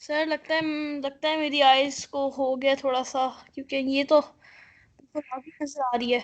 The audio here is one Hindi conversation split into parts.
सर लगता है मेरी आईज को हो गया थोड़ा सा, क्योंकि ये तो काफी नजर आ रही है।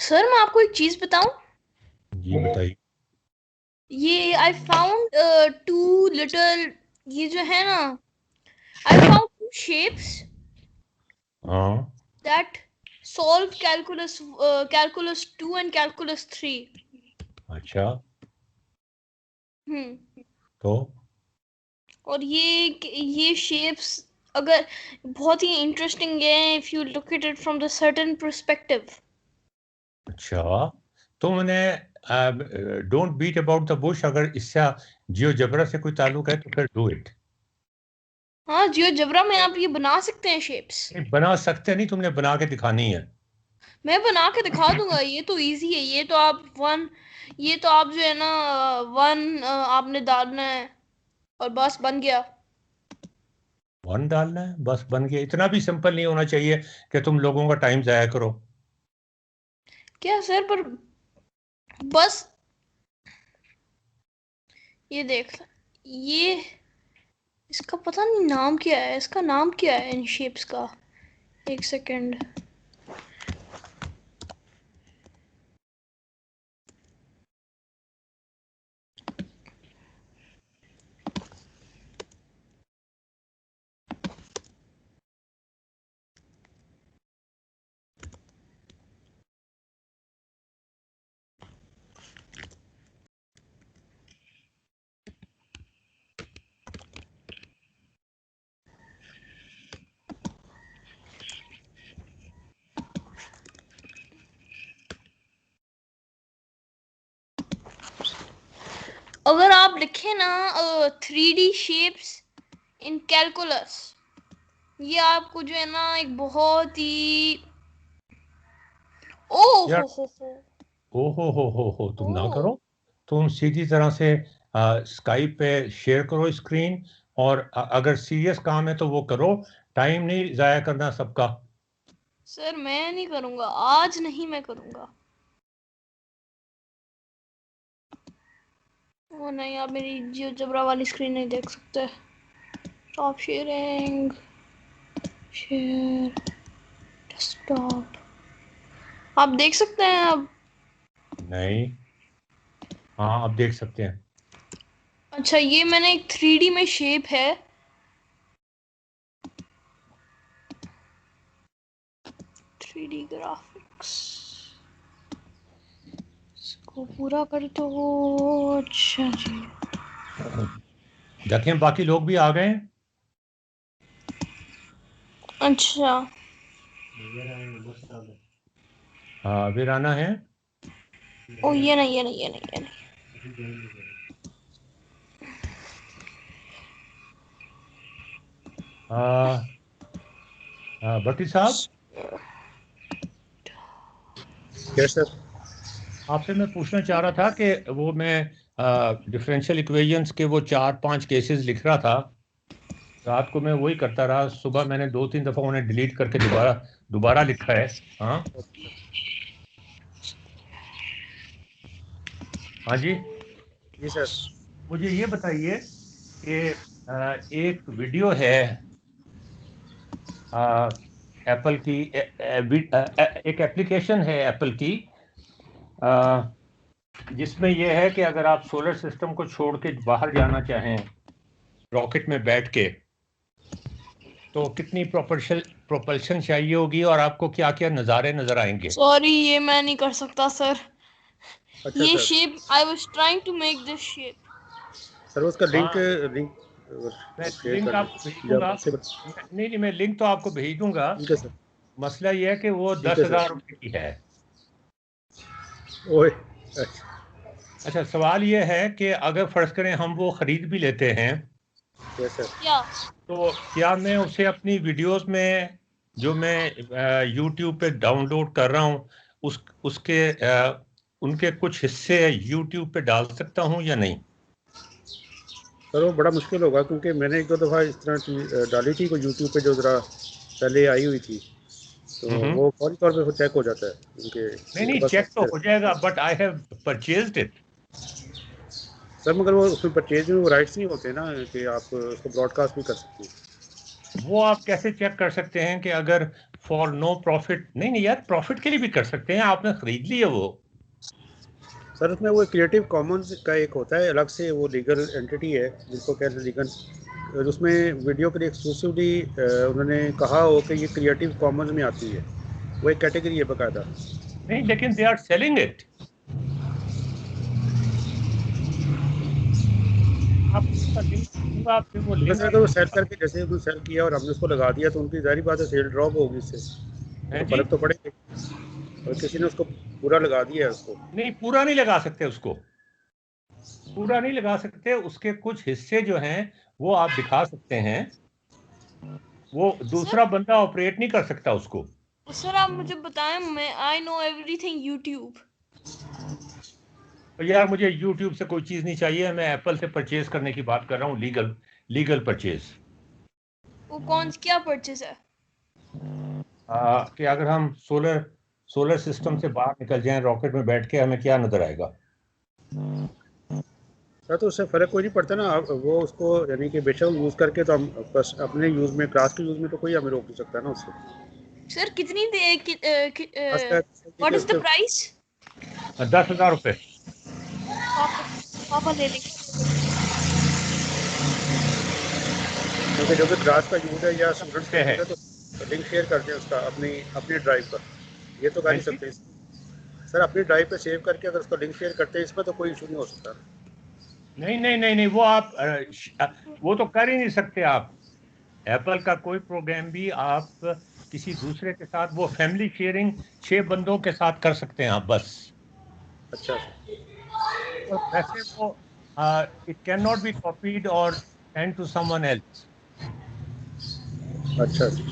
सर मैं आपको एक चीज बताऊं, जी बताइए। ये आई फाउंड टू लिटिल, ये जो है ना, आई फाउंड टू शेप्स हाँ that solve calculus 2 and calculus 3. अच्छा, हम्म तो और ये शेप्स अगर बहुत ही इंटरेस्टिंग है if you look at it from the certain perspective. अच्छा, तो मैंने don't beat about the bush, अगर इससे जियोजेब्रा से कोई ताल्लुक है तो फिर डू इट। हाँ, जियोजेब्रा में आप ये बना सकते हैं शेप्स। बना सकते नहीं, तुमने बना के दिखानी है। मैं बना के दिखा दूंगा, ये तो इजी है। ये तो आप जो है ना, वन आपने डालना है और बस बन गया। वन डालना है बस बन गया, इतना भी सिंपल नहीं होना चाहिए कि तुम लोगों का टाइम जाया करो। क्या सर, पर बस ये देख, ये इसका पता नहीं नाम क्या है, इसका नाम क्या है इन शेप्स का। एक सेकेंड। अगर आप लिखें ना 3D शेप्स इन कैलकुलस, ये आपको जो है ना एक बहुत ही ओ यार हो ओ हो तुम ना ओ करो। तुम सीधी तरह से स्काइप पे शेयर करो स्क्रीन, और अगर सीरियस काम है तो वो करो, टाइम नहीं जाया करना सबका। सर मैं नहीं करूंगा, आज नहीं मैं करूंगा। ओ नहीं, आप मेरी जियो जबरा वाली स्क्रीन नहीं देख सकते। Stop sharing, share desktop. आप देख सकते हैं अब। नहीं, हाँ अब देख सकते हैं। अच्छा, ये मैंने एक 3D में शेप है, 3D ग्राफिक्स को पूरा कर दो। अच्छा जी। देखें बाकी लोग भी आ गए हैं। अच्छा, हाँ वीराना है। ओ ये नहीं, ये नहीं, ये नहीं, ये नहीं। भट्टी साहब, यस सर। आपसे मैं पूछना चाह रहा था कि वो मैं डिफरेंशियल इक्वेशंस के वो 4-5 केसेस लिख रहा था। रात को मैं वही करता रहा, सुबह मैंने 2-3 दफ़ा उन्हें डिलीट करके दोबारा दोबारा लिखा है। हाँ हाँ जी, जी सर। मुझे ये बताइए कि एक वीडियो है एप्पल की, एक एप्लीकेशन है एप्पल की, जिसमें यह है कि अगर आप सोलर सिस्टम को छोड़ के बाहर जाना चाहें रॉकेट में बैठ के, तो कितनी प्रोपल्शन चाहिए होगी और आपको क्या क्या नज़ारे नजर आएंगे? सॉरी, ये मैं नहीं कर सकता सर। अच्छा ये sir. Shape, I was trying to make this shape. Sir उसका लिंक हाँ, लिंक मैं शेयर लिंक कर आपको भेज दें या दूंगा। वैसे नहीं नहीं, मैं लिंक तो आपको भेज दूंगा। ठीक है सर। मसला ये है कि वो ठीक दस है हजार सर। रुपये की है। ओए अच्छा। अच्छा, सवाल ये है कि अगर फर्ज करें हम वो खरीद भी लेते हैं, यस सर। क्या? तो क्या मैं उसे अपनी वीडियोस में, जो मैं यूट्यूब पे डाउनलोड कर रहा हूँ, उसके उनके कुछ हिस्से यूट्यूब पे डाल सकता हूँ या नहीं? सर वो बड़ा मुश्किल होगा क्योंकि मैंने एक दो दफ़ा इस तरह चीज़ डाली थी कोई यूट्यूब पे जो ज़रा पहले आई हुई थी, तो हम्म। वो फौरी तौर पे फिर चेक हो जाता है उनके नहीं उनके नहीं, पास चेक तो सॉफ्टवेयर हो है। जाएगा, but I have purchased it. Sir मगर वो उसमें परचेज में वो राइट्स नहीं होते ना कि आप उसको ब्रॉडकास्ट भी कर सकते हैं। वो आप कैसे चेक कर सकते हैं कि अगर फॉर नो प्रॉफिट? नहीं नहीं यार, प्रॉफिट के लिए भी कर सकते हैं, आपने खरीद ली है वो। सर उसमें वो क्रिएटिव कॉमन्स का एक होता है अलग से, वो लीगल एंटिटी है जिसको कहते हैं लीगल, उसमें वीडियो के लिए एक्सक्लूसिवली उन्होंने कहा हो कि ये क्रिएटिव कॉमन्स में आती है, वो एक कैटेगरी है बाकायदा। नहीं, लेकिन दे आर सेलिंग इट। आपको उसका लिंक दूंगा, आपने वो तो लिंक सर अगर वो सेल करके जैसे उन्होंने सेल किया और हमने उसको लगा दिया तो उनकी ज़ाहिर बात है सेल ड्रॉप होगी इससे, है तो जी। फ़र्क तो पड़ेगा। और किसी ने उसको पूरा लगा दिया है उसको। नहीं, पूरा नहीं लगा सकते उसको, पूरा नहीं लगा सकते। उसके कुछ हिस्से जो हैं वो आप दिखा सकते हैं, वो सर, दूसरा बंदा ऑपरेट नहीं कर सकता उसको। सर आप मुझे बताएं, मैं आई नो एवरीथिंग यूट्यूब। तो यार मुझे यूट्यूब से कोई चीज़ नहीं चाहिए, मैं एप्पल से परचेज करने की बात कर रहा हूँ, लीगल लीगल परचेज। वो कौन, क्या परचेज है? कि अगर हम सोलर सोलर सिस्टम से बाहर निकल जाएं रॉकेट में बैठ के, हमें क्या नजर आएगा? सर तो उससे फ़र्क कोई नहीं पड़ता ना, आप वो उसको यानी कि बेशक यूज़ करके तो हम बस अपने यूज़ में, क्लास के यूज़ में तो कोई हमें रोक नहीं सकता ना उससे। सर कितनी दे खासकर व्हाट कि इज द उसके प्राइस? 10,000 रुपये। पापा, पापा ले लेंगे। क्योंकि जो भी क्लास का यूज़ है या स्टूडेंट्स का पे है। यूज़ है तो लिंक शेयर कर दें उसका अपनी अपनी ड्राइव पर, ये तो कर हैं ही जी? सकते हैं सर, अपनी ड्राइव पे सेव करके अगर उसका लिंक शेयर करते हैं इसमें तो कोई इशू नहीं हो सकता। नहीं नहीं नहीं नहीं, वो आप वो तो कर ही नहीं सकते आप। एप्पल का कोई प्रोग्राम भी आप किसी दूसरे के साथ, वो फैमिली शेयरिंग 6 बंदों के साथ कर सकते हैं आप बस। अच्छा सर। और वैसे वो it can not be copied और सेंड टू समवन एल्स। अच्छा सर।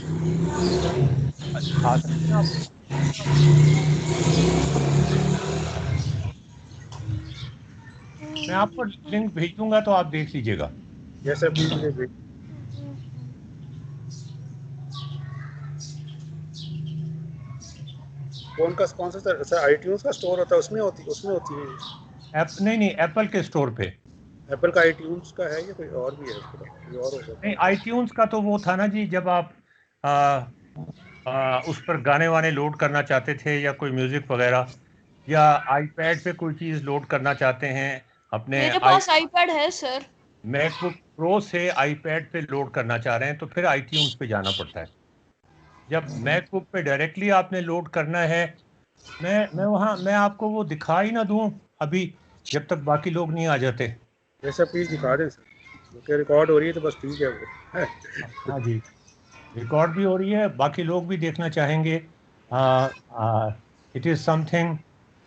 दिखा सकते हैं आप। मैं आपको लिंक भेज दूंगा तो आप देख लीजिएगा। यस सर प्लीज मुझे फोन का स्पॉन्सर सर, सर आईट्यून्स का स्टोर होता है उसमें होती है। नहीं नहीं, एप्पल के स्टोर पे। एप्पल का आईट्यून्स का है या कोई और भी है उसका, कोई और हो सकता नहीं, है। आईट्यून्स का तो वो था ना जी, जब आप आ, उस पर गाने वाने लोड करना चाहते थे या कोई म्यूजिक वगैरह, या आईपैड पे कोई चीज़ लोड करना चाहते हैं अपने मेरे आई पास आईपैड है सर। मैकबुक प्रो से आईपैड पे लोड करना चाह रहे हैं, तो फिर आईट्यून्स पे जाना पड़ता है। जब मैकबुक पे डायरेक्टली आपने लोड करना है, मैं आपको वो दिखा ही ना दूं अभी, जब तक बाकी लोग नहीं आ जाते। यस सर प्लीज दिखा दें सर, क्योंकि रिकॉर्ड हो रही है तो बस ठीक है वो। हाँ जी, रिकॉर्ड भी हो रही है, बाकी लोग भी देखना चाहेंगे। इट इज़ समथिंग,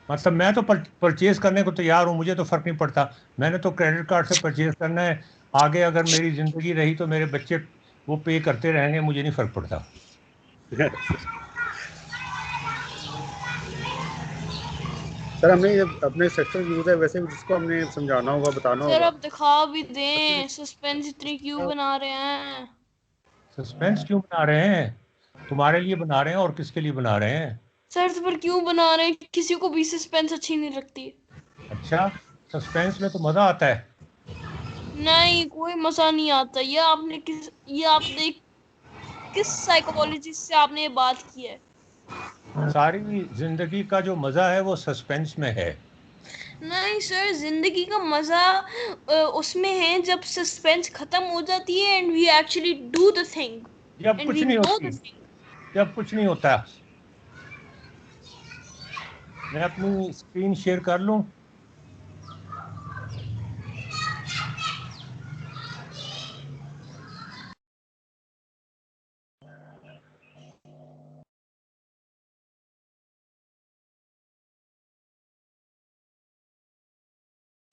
मतलब मैं तो परचेज करने को तैयार हूँ, मुझे तो फर्क नहीं पड़ता। मैंने तो क्रेडिट कार्ड से परचेज करना है। आगे अगर मेरी जिंदगी रही तो मेरे बच्चे वो पे करते रहेंगे, मुझे नहीं फर्क पड़ता। सर हमने ये अपने सेक्शन यूज है वैसे भी, जिसको हमने समझाना होगा बताना सर होगा। अब दिखा भी दें, सस्पेंस इतनी क्यों बना रहे हैं? सस्पेंस क्यों बना रहे हैं? तुम्हारे लिए बना रहे हैं, और किसके लिए बना रहे हैं? सर तो पर क्यों बना रहे हैं? किसी को भी सस्पेंस अच्छी नहीं लगती। अच्छा, सस्पेंस में तो मजा आता है। नहीं, कोई मजा नहीं आता। ये आपने किस साइकोलॉजिस्ट से आपने ये बात की है? सारी जिंदगी का जो मजा है वो सस्पेंस में है। नहीं सर, जिंदगी का मजा उसमें है जब सस्पेंस खत्म हो जाती है and we actually do the thing. जब and कुछ we नहीं know होती, the thing. जब कुछ नहीं होता। मैं अपनी स्क्रीन शेयर कर लूं?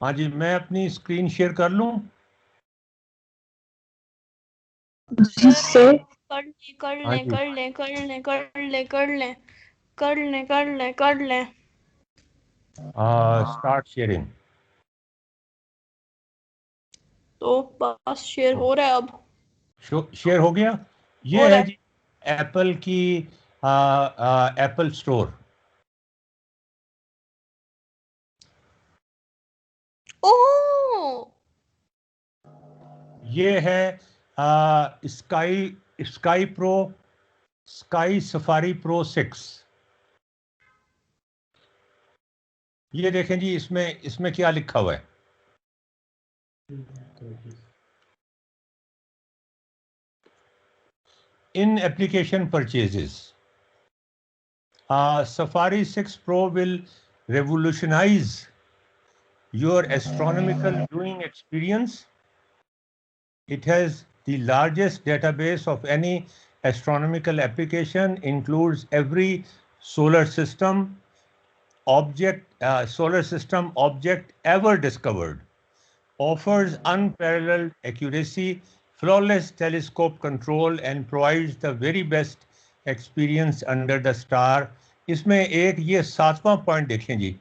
हाँ जी, मैं अपनी स्क्रीन शेयर कर लूं? सर कर हाँ ले जी, कर ले कर ले कर ले कर ले कर ले कर ले कर ले। Start sharing. तो बस शेयर हो रहा है अब। शेयर हो गया। हो ये रहा है है। जी एप्पल की एप्पल स्टोर। ओह ये है sky sky pro, sky safari pro 6। ये देखें जी, इसमें इसमें क्या लिखा हुआ है। इन application purchases, Safari 6 Pro will revolutionize your astronomical viewing experience. It has the largest database of any astronomical application, includes every solar system object ever discovered, offers unparalleled accuracy, flawless telescope control, and provides the very best experience under the star. इसमें एक ये 7वां पॉइंट देखें जी,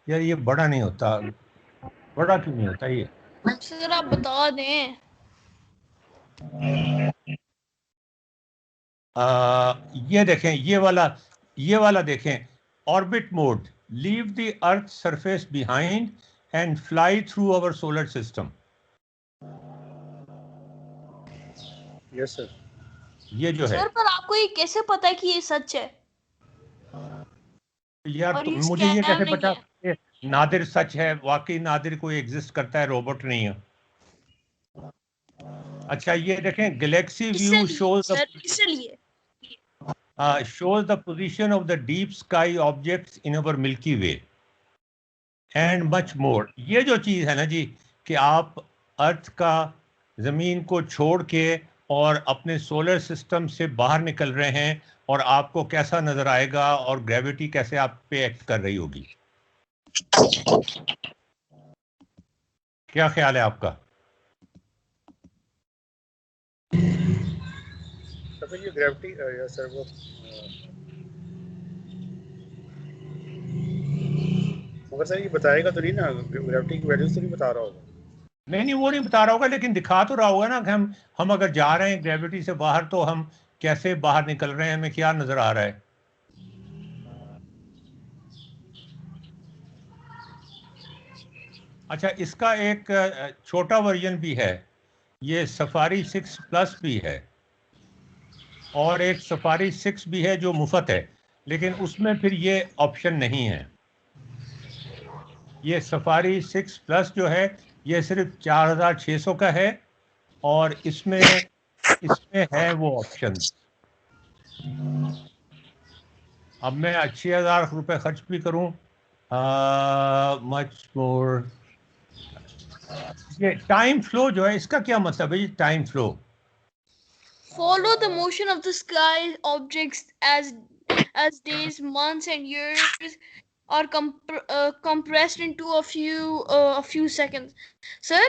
यार ये बड़ा नहीं होता, बड़ा क्यों नहीं होता ये? सर आप बता दें। ये देखें, ये वाला देखें, orbit mode, leave the earth surface behind and fly through our solar system. Yes sir. ये जो है सर पर आपको ये कैसे पता है कि ये सच है यार, और ये मुझे ये स्कैम कैसे नहीं पता है? कि नादिर सच है? वाकई नादिर कोई एग्जिस्ट करता है, रोबोट नहीं है। अच्छा ये देखें, गैलेक्सी व्यू इसलिए शोज सर, इसलिए the position of the deep sky objects in our Milky Way and much more। ये जो चीज़ है ना जी, कि आप अर्थ का, ज़मीन को छोड़ के और अपने सोलर सिस्टम से बाहर निकल रहे हैं, और आपको कैसा नज़र आएगा और ग्रेविटी कैसे आप पे एक्ट कर रही होगी। क्या ख्याल है आपका? तो ये ग्रेविटी या सर वो मगर सर ये बताएगा तो नहीं ना, ग्रेविटी की वैल्यू तो नहीं बता रहा होगा। नहीं, वो नहीं बता रहा होगा, लेकिन दिखा तो रहा होगा ना कि हम अगर जा रहे हैं ग्रेविटी से बाहर, तो हम कैसे बाहर निकल रहे हैं, हमें क्या नज़र आ रहा है। अच्छा, इसका एक छोटा वर्जन भी है, ये सफारी 6 प्लस भी है, और एक सफारी 6 भी है जो मुफ्त है, लेकिन उसमें फिर ये ऑप्शन नहीं है। ये सफारी 6 प्लस जो है, ये सिर्फ 4600 का है, और इसमें है वो ऑप्शन। अब मैं 6000 रुपये खर्च भी करूं, मच मोर। ये टाइम फ्लो जो है, इसका क्या मतलब है? ये time flow, follow the motion of the sky objects as days, months and years are compressed into a few seconds. Sir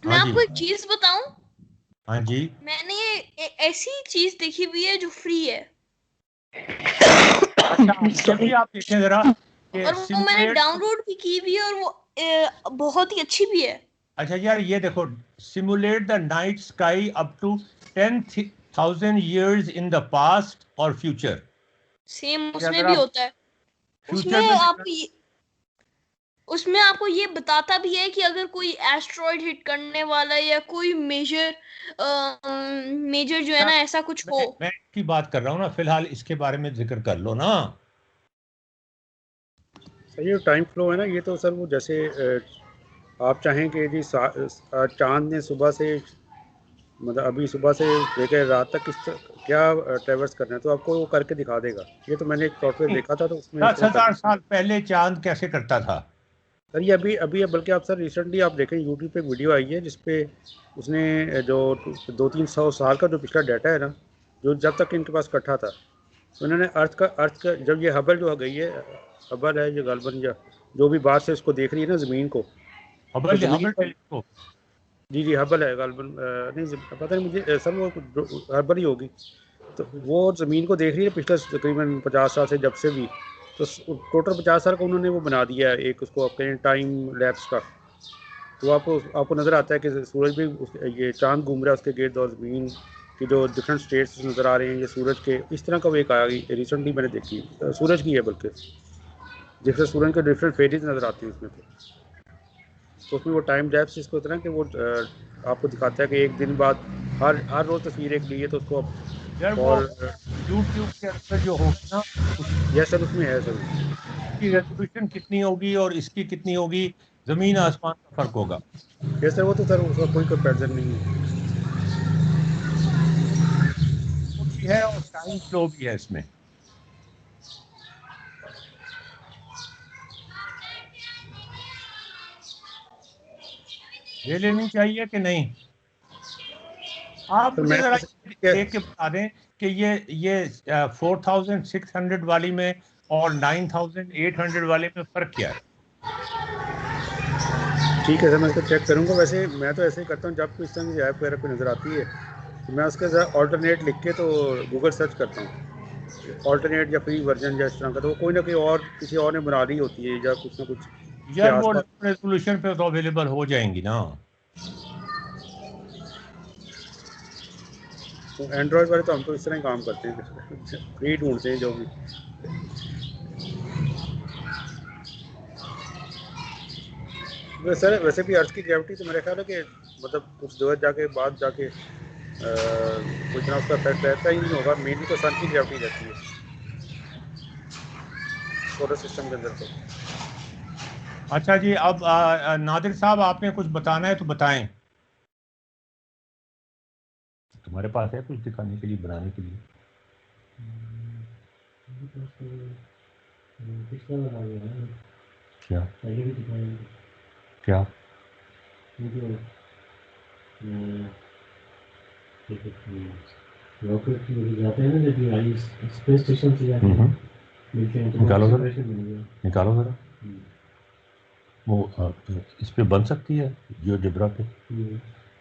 मैं हाँ जी, आपको एक चीज बताऊं, हाँ जी। मैंने ये ऐसी चीज देखी हुई है जो फ्री है, अच्छा, ये भी आप देखें जरा कि और वो मैंने सिमुलेट। डाउनलोड भी की हुई है, और वो बहुत ही अच्छी भी है। अच्छा यार, ये देखो, simulate the night sky up to 10,000 years in the past और फ्यूचर। सेम कि उसमें अगर भी आप होता है। फ्यूचर में भी, उसमें आपको ये बताता भी है कि अगर कोई एस्ट्रॉइड हिट करने वाला है या कोई मेजर जो है ना, ऐसा कुछ हो। मैं इसकी बात कर रहा हूँ ना, फिलहाल इसके बारे में जिक्र कर लो ना। सर ये टाइम फ्लो है ना, ये तो सर वो जैसे आप चाहें कि जी चांद ने सुबह से मतलब अभी सुबह से लेकर रात तक क्या ट्रेवर्स करना है, तो आपको वो करके दिखा देगा। ये तो मैंने एक सॉफ्टवेयर देखा था, तो उसमें 10,000 साल पहले चांद कैसे करता था? सर ये अभी अभी बल्कि आप सर रिसेंटली आप देखें यूट्यूब पे एक वीडियो आई है जिसपे उसने जो 200-300 साल का जो पिछला डाटा है ना, जो जब तक इनके पास इकट्ठा था, तो इन्होंने अर्थ का जब ये हबल जो गई है, हबल है ये गालबन या जो भी बाहर से उसको देख रही है ना ज़मीन को, तो हबल ज़मीन हबल पर टेलीस्कोप। जी जी हबल है गालबन, नहीं पता नहीं मुझे सर, वो हबल ही होगी। तो वो ज़मीन को देख रही है पिछले तकरीबन 50 साल से, जब से भी, तो टोटल 50 साल का उन्होंने वो बना दिया है एक, उसको आप कहें टाइम लैप्स का। तो आपको नज़र आता है कि सूरज भी ये चांद घूम रहा है उसके गिर्द, और ज़मीन की जो डिफरेंट स्टेट्स नज़र आ रहे हैं ये सूरज के, इस तरह का वो एक आया रिसेंटली मैंने देखी, सूरज की है बल्कि, जिससे सूरज के डिफरेंट फेजेस नज़र आती हैं उसमें। तो उसमें वो टाइम लैप्स इसको इतना कि वो आपको दिखाता है कि एक दिन बाद हर रोज़ तस्वीर एक ली है, तो उसको यार वो और यूट्यूब के अंदर जो होगी ना, यह सर उसमें है सर। उसकी रेजोल्यूशन कितनी होगी और इसकी कितनी होगी, जमीन आसमान का फर्क होगा। ये सर वो तो सर उसका कोई कंपेरिजन नहीं है। वो भी है और टाइम फ्लो भी है इसमें। ले लेनी चाहिए कि नहीं? आप सर मुझे मैं जरा क्या देख के बता दें कि ये 4,600 वाली में और 9,800 वाले में फर्क क्या है? ठीक है सर, मैं इसको चेक करूँगा। वैसे मैं तो ऐसे ही करता हूँ, जब कोई इस तरह की ऐप वगैरह कोई नज़र आती है तो मैं उसके साथ ऑल्टरनेट लिख के तो गूगल सर्च करता हूँ, ऑल्टरनेट या फ्री वर्जन या इस तरह का, तो वो कोई ना कोई और किसी और ने बना ली होती है या कुछ ना कुछ उसके यार वो आसपास। रेजोल्यूशन पे तो अवेलेबल हो जाएंगी ना। तो एंड्रॉयड वाले तो हम तो इस तरह ही काम करते हैं, फ्री ढूंढते हैं जो भी। सर वैसे भी अर्थ की ग्रेविटी तो मेरे ख्याल है कि मतलब कुछ दूर जाके बाद जाके कोई इतना उसका इफेक्ट रहता ही नहीं होगा, मेनली तो सन की ग्रेविटी रहती है सोलर सिस्टम के अंदर। तो अच्छा जी, अब नादिर साहब आपने कुछ बताना है तो बताएं। तुम्हारे पास है कुछ दिखाने के लिए, बनाने के लिए? क्या क्या? रॉकेट जाते हैं ना, जब स्पेस स्टेशन से जाते हैं मिलते हैं, तो निकालो जरा, acceleration मिल गया। निकालो जरा। वो इस पे बन सकती है जियो जिब्रा पे?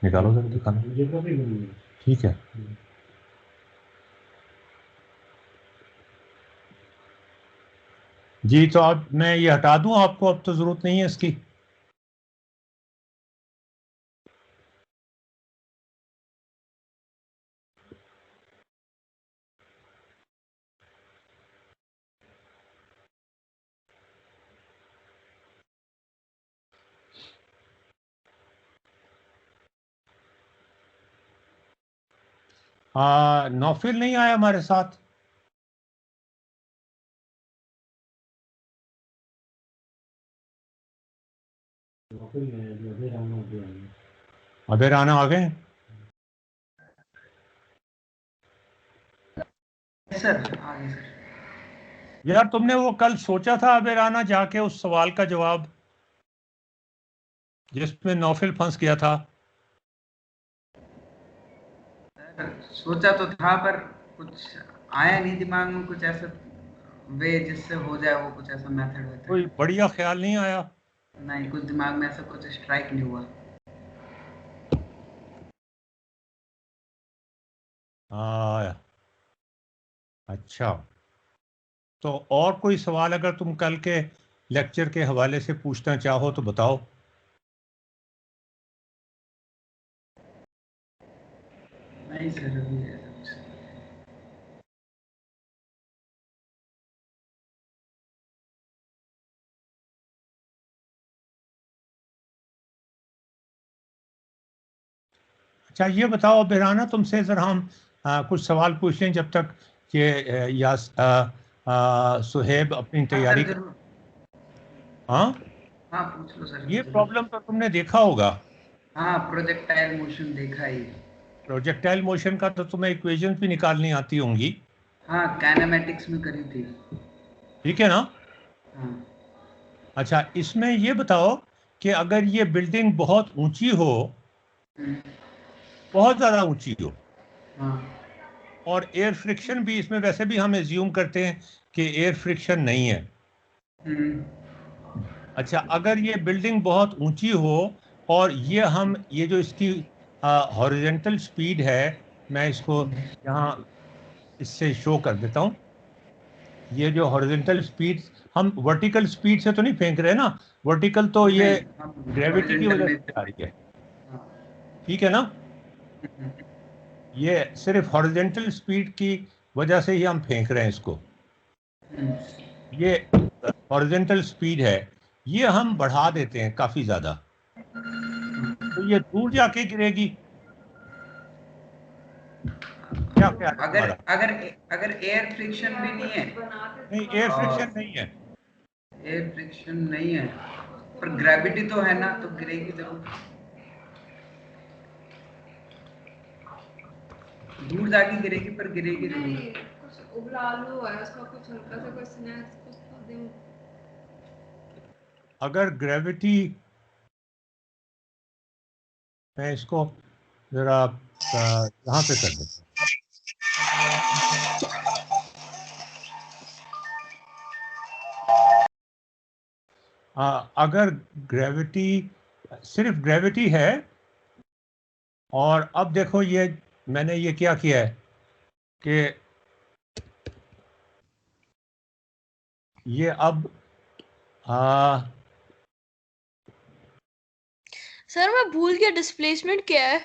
निकालो जरा, दिखाना। जिब्रा पे बनी है। ठीक है। जी, तो अब मैं ये हटा दूं आपको, अब तो जरूरत नहीं है इसकी। नौफिल नहीं आया हमारे साथ। अबे राना आ गए? सर आगे सर। यार तुमने वो कल सोचा था अबे राना जाके उस सवाल का जवाब जिसमें नौफिल फंस गया था? सर सोचा तो था पर कुछ आया नहीं दिमाग में, कुछ ऐसा वे जिससे हो जाए, वो कुछ ऐसा मेथड होता कोई है। बढ़िया ख्याल नहीं आया? नहीं, कुछ दिमाग में ऐसा कुछ स्ट्राइक नहीं हुआ। हाँ, अच्छा। तो और कोई सवाल अगर तुम कल के लेक्चर के हवाले से पूछना चाहो तो बताओ। नहीं सर, अभी ऐसा कुछ नहीं। अच्छा ये बताओ बेराना, तुमसे जरा हम कुछ सवाल पूछ लें जब तक कि सुहेब अपनी हाँ सर तैयारी कर। जरूर। हाँ, हाँ पूछ लो सर ये जरूर। प्रॉब्लम तो तुमने देखा होगा। हाँ, प्रोजेक्टाइल मोशन देखा ही। प्रोजेक्टाइल मोशन का तो तुम्हें इक्वेशंस भी निकालनी आती होंगी। हाँ, काइनेमेटिक्स में करी थी। ठीक है ना? हाँ। अच्छा, इसमें ये बताओ कि अगर ये बिल्डिंग बहुत ऊंची हो, बहुत ज्यादा ऊंची हो, हाँ। और एयर फ्रिक्शन भी इसमें, वैसे भी हम एज्यूम करते हैं कि एयर फ्रिक्शन नहीं है। अच्छा, अगर ये बिल्डिंग बहुत ऊंची हो और ये जो इसकी हॉरिजॉन्टल स्पीड है, मैं इसको यहाँ इससे शो कर देता हूँ। ये जो हॉरिजॉन्टल स्पीड, हम वर्टिकल स्पीड से तो नहीं फेंक रहे ना, वर्टिकल तो ये ग्रेविटी की वजह से आ रही है। ठीक है ना? ये सिर्फ हॉरिजॉन्टल स्पीड की वजह से ही हम फेंक रहे हैं इसको। ये हॉरिजॉन्टल स्पीड है, ये हम बढ़ा देते हैं काफी ज्यादा, तो ये दूर जाके गिरेगी। क्या ख्याल है अगर तुम्हारा? अगर अगर एयर फ्रिक्शन भी नहीं है, नहीं, एयर फ्रिक्शन नहीं है। एयर फ्रिक्शन नहीं है पर ग्रेविटी तो है ना, तो गिरेगी जरूर। दूर जाके गिरेगी पर गिरेगी जरूर। कुछ उबला आलू है उसका, कुछ हल्का सा कोई स्नैक्स कुछ खा दूं। अगर ग्रेविटी, मैं इसको जरा यहाँ पे कर देता हूँ। अगर ग्रेविटी, सिर्फ ग्रेविटी है, और अब देखो ये मैंने ये क्या किया है कि ये अब सर मैं भूल गया डिस्प्लेसमेंट क्या है।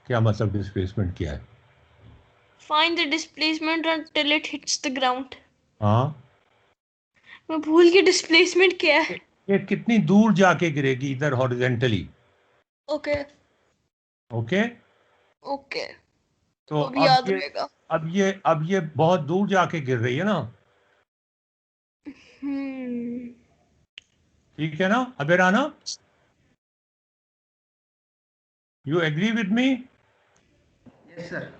क्या मतलब डिस्प्लेसमेंट क्या है? Find the displacement until it hits the ground। हाँ, मैं भूल गया डिस्प्लेसमेंट क्या है। ये कितनी दूर जाके गिरेगी इधर हॉरिजॉन्टली। ओके ओके, ओके, तो अब याद रहेगा। अब ये बहुत दूर जाके गिर रही है ना। ठीक है ना अबेराना? You agree with me? Yes sir.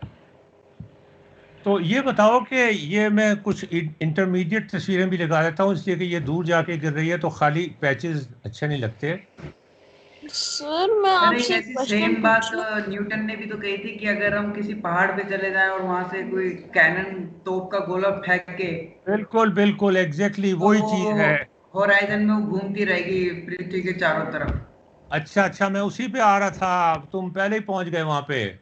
तो ये बताओ कि ये मैं कुछ इंटरमीडिएट तस्वीरें भी लगा देता हूँ, इसलिए कि ये दूर जाके गिर रही है तो खाली पैचेस अच्छे नहीं लगते। सर मैं सर एक आपसे ऐसी सेम बात न्यूटन ने भी तो कही थी कि अगर हम किसी पहाड़ पे चले जाएं और वहां से कोई कैनन तोप का गोला फेंक के, बिल्कुल बिल्कुल, एग्जैक्टली वही चीज है। होराइजन में वो घूमती रहेगी पृथ्वी के चारों तरफ। अच्छा अच्छा, मैं उसी पे आ रहा था, तुम पहले ही पहुंच गए वहां पे।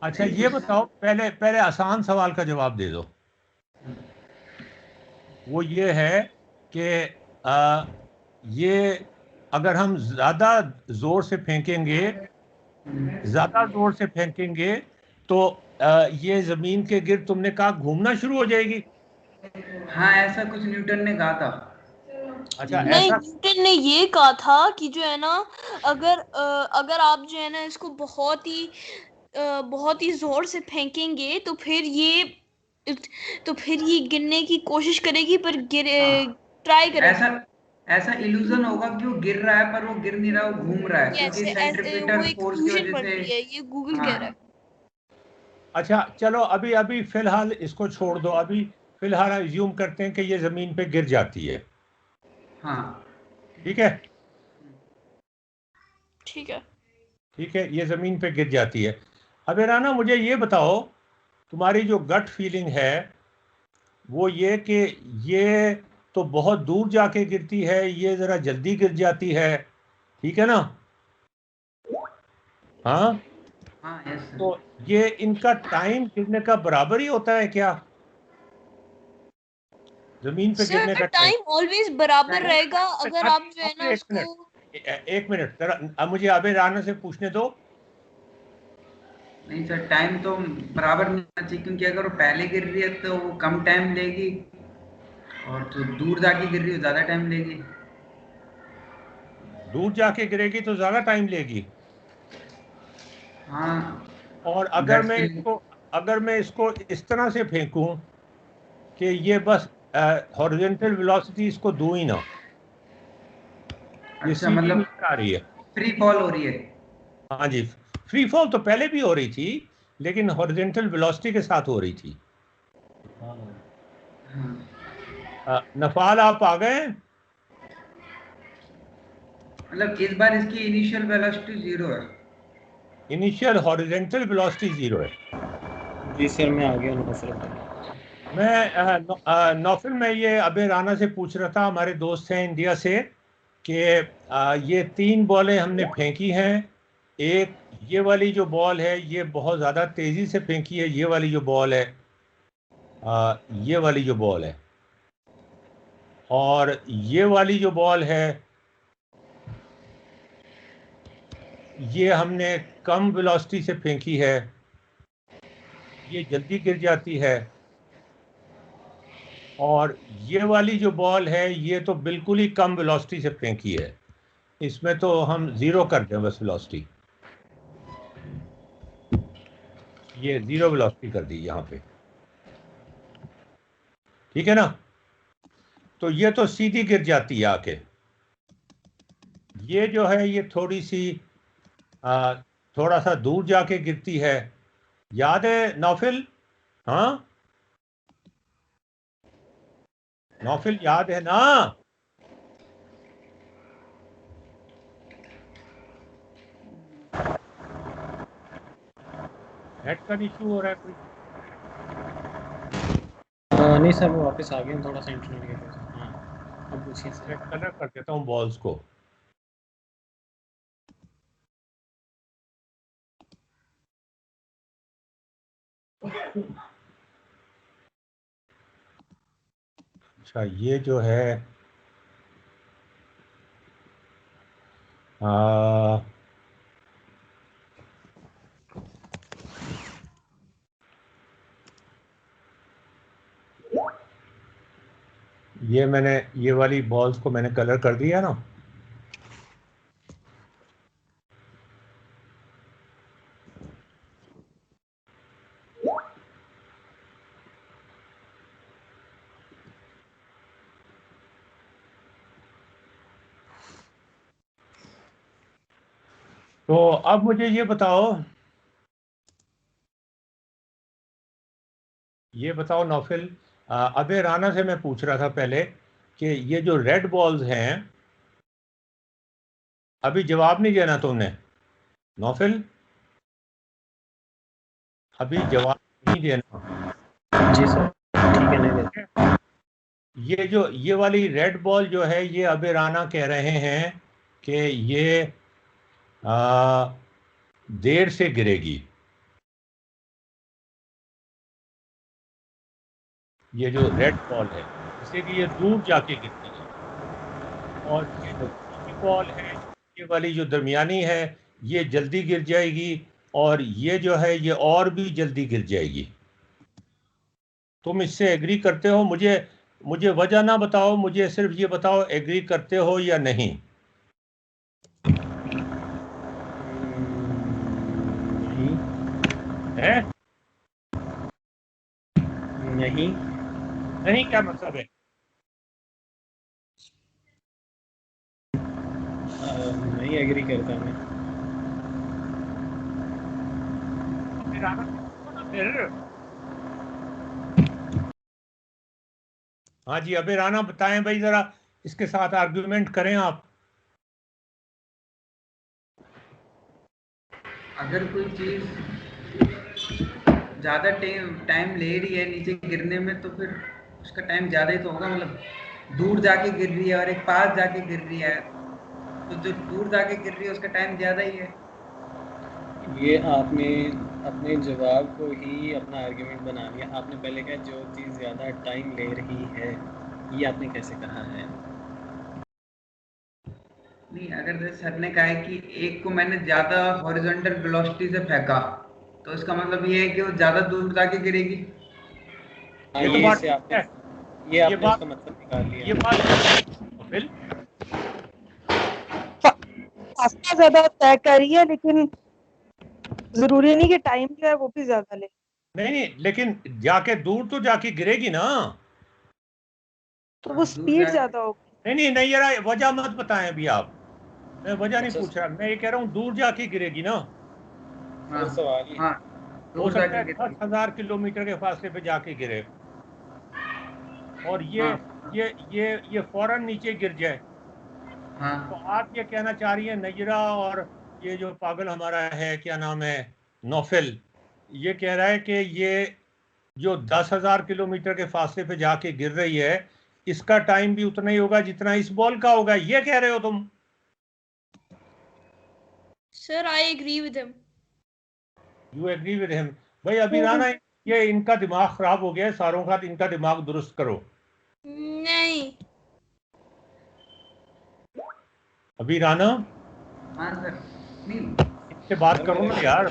अच्छा, ये बताओ, पहले पहले आसान सवाल का जवाब दे दो। वो ये है कि ये अगर हम ज्यादा जोर से फेंकेंगे, ज्यादा जोर से फेंकेंगे तो ये जमीन के गिर्द, तुमने कहा, घूमना शुरू हो जाएगी। हाँ, ऐसा कुछ न्यूटन ने कहा था। अच्छा, नहीं, ऐसा न्यूटन ने ये कहा था कि जो है ना, अगर आप जो है ना इसको बहुत ही जोर से फेंकेंगे तो फिर ये गिरने की कोशिश करेगी, पर ट्राई करेगी। ऐसा ऐसा इल्यूजन होगा कि वो गिर रहा है पर वो गिर नहीं रहा, वो घूम रहा है, क्योंकि ऐसे ऐसे वो सेंट्रीपिटल एक फोर्स की इल्यूजन वजह बन से। रही है, ये गूगल कह हाँ। रहा है। अच्छा चलो, अभी अभी फिलहाल इसको छोड़ दो, अभी फिलहाल अज्यूम करते हैं कि ये जमीन पे गिर जाती है। हाँ। ठीक है? ठीक है। ठीक है, ये जमीन पे गिर जाती है। अब राना, मुझे ये बताओ, तुम्हारी जो गट फीलिंग है वो ये कि ये तो बहुत दूर जाके गिरती है, ये जरा जल्दी गिर जाती है। ठीक है ना? हाँ, हाँ, यस सर। तो ये इनका टाइम गिरने का बराबर ही होता है क्या? जमीन पे गिरने सर का टाइम? टाइम ऑलवेज बराबर रहेगा अगर अब आप जो है ना एक उसको। मिनट, एक मिनट जरा, अब मुझे आबे राना से पूछने दो। नहीं सर, टाइम तो बराबर नहीं होना चाहिए, क्योंकि अगर वो पहले गिर रही है तो वो कम टाइम लेगी, और तो दूर जाके गिर रही है ज्यादा टाइम लेगी। दूर जाके गिरेगी तो ज्यादा टाइम लेगी। हाँ। और गट फीलिंग। अगर मैं इसको इस तरह से फेंकूं कि ये बस हॉरिजॉन्टल वेलोसिटी इसको दूं ही ना, ये अच्छा, सीधी मतलब नीचे आ रही है। फ्री फॉल हो रही है। हाँ जी, फ्री फॉल तो पहले भी हो रही थी, लेकिन हॉरिजॉन्टल वेलोसिटी के साथ हो रही थी। नफाल आप आ गए? मतलब इस बार इसकी इनिशियल वेलोसिटी 0 है। इनिशियल हॉरिजॉन्टल वेलोसिटी 0 है। जी सर, मैं आ गया नौफल। मैं नौफल में ये अबे राना से पूछ रहा था, हमारे दोस्त हैं इंडिया से, कि ये 3 बॉलें हमने फेंकी हैं। एक ये वाली जो बॉल है ये बहुत ज़्यादा तेज़ी से फेंकी है, ये वाली जो बॉल है, ये वाली जो बॉल है, और ये वाली जो बॉल है ये हमने कम वेलोसिटी से फेंकी है, ये जल्दी गिर जाती है। और ये वाली जो बॉल है ये तो बिल्कुल ही कम वेलोसिटी से फेंकी है, इसमें तो हम 0 कर दें बस वेलोसिटी, ये 0 वेलोसिटी कर दी यहाँ पे, ठीक है ना। तो ये तो सीधी गिर जाती है आके, ये जो है ये थोड़ी सी थोड़ा सा दूर जाके गिरती है, याद है नौफिल? हाँ नौफिल, याद है ना? नेट का इशू हो रहा है कोई? नहीं सर, वो वापस आ गए, थोड़ा सा इंटरनेट के वजह से। हाँ, अब पूछिए सर। मैं कलर कर देता हूँ बॉल्स को। अच्छा, ये जो है ये मैंने ये वाली बॉल्स को मैंने कलर कर दिया ना। तो अब मुझे ये बताओ नौफिल, अबे राना से मैं पूछ रहा था पहले कि ये जो रेड बॉल्स हैं, अभी जवाब नहीं देना तुमने नौफिल, अभी जवाब नहीं देना। जी सर, ठीक है, नहीं देते। ये वाली रेड बॉल जो है ये अबे राना कह रहे हैं कि ये देर से गिरेगी। ये जो रेड बॉल है जैसे कि ये दूर जाके गिरती है, और ये जो दूसरी बॉल है ये वाली जो दरमियानी है ये जल्दी गिर जाएगी, और ये जो है ये और भी जल्दी गिर जाएगी। तुम इससे एग्री करते हो? मुझे मुझे वजह ना बताओ, मुझे सिर्फ ये बताओ एग्री करते हो या नहीं। नहीं। है? नहीं। नहीं क्या मतलब है? नहीं एग्री करता मैं। फिर हाँ जी अबे राना बताएं भाई, जरा इसके साथ आर्गुमेंट करें आप। अगर कोई चीज ज्यादा टाइम ले रही है नीचे गिरने में तो फिर उसका टाइम ज्यादा ही तो होगा। मतलब दूर जाके गिर रही है और एक पास जाके गिर रही है, तो जो दूर जाके गिर रही है उसका टाइम ज्यादा ही है। ये आपने अपने जवाब को ही अपना आर्गुमेंट बना लिया। आपने पहले कहा जो चीज़ ज़्यादा टाइम ले रही है, ये आपने कैसे कहा है? नहीं, अगर जैसे सर ने कहा है कि एक को मैंने ज्यादा हॉरिजॉन्टल वेलोसिटी से फेंका, तो इसका मतलब ये है कि वो ज्यादा दूर जाके गिरेगी। हाँ, ये तो ये बात इससे ठीक है, आपने ये उसका बात मतलब निकाल लिया। ये बात फिर रास्ता ज्यादा तय कर रही है, लेकिन जरूरी नहीं कि टाइम जो है वो भी ज्यादा ले। नहीं नहीं, लेकिन जाके दूर तो जाके गिरेगी ना। तो वो दूर स्पीड जाके ज्यादा होगी। नहीं यार, वजह मत बताएं अभी आप, मैं वजह नहीं अच्छा, पूछ रहा, मैं ये कह रहा हूँ दूर जाके गिरेगी ना। हाँ सवाल ही हाँ हो दूर सकता जाके है गिरती है। 10,000 किलोमीटर के फासले पे जाके गिरे और हाँ ये फौरन नीचे गिर जाए। तो हाँ आप ये कहना चाह रही हैं नयरा और ये जो पागल हमारा है क्या नाम है नौफिल, ये कह रहा है कि ये जो 10,000 किलोमीटर के फासले पे जाके गिर रही है इसका टाइम भी उतना ही होगा जितना इस बॉल का होगा, ये कह रहे हो तुम? Sir I agree with him. You agree with him? भाई अभी राना, ये इनका दिमाग खराब हो गया है सारों का, इनका दिमाग दुरुस्त करो। नहीं अभी राना हाँ सर नहीं इनसे बात करो ना यार।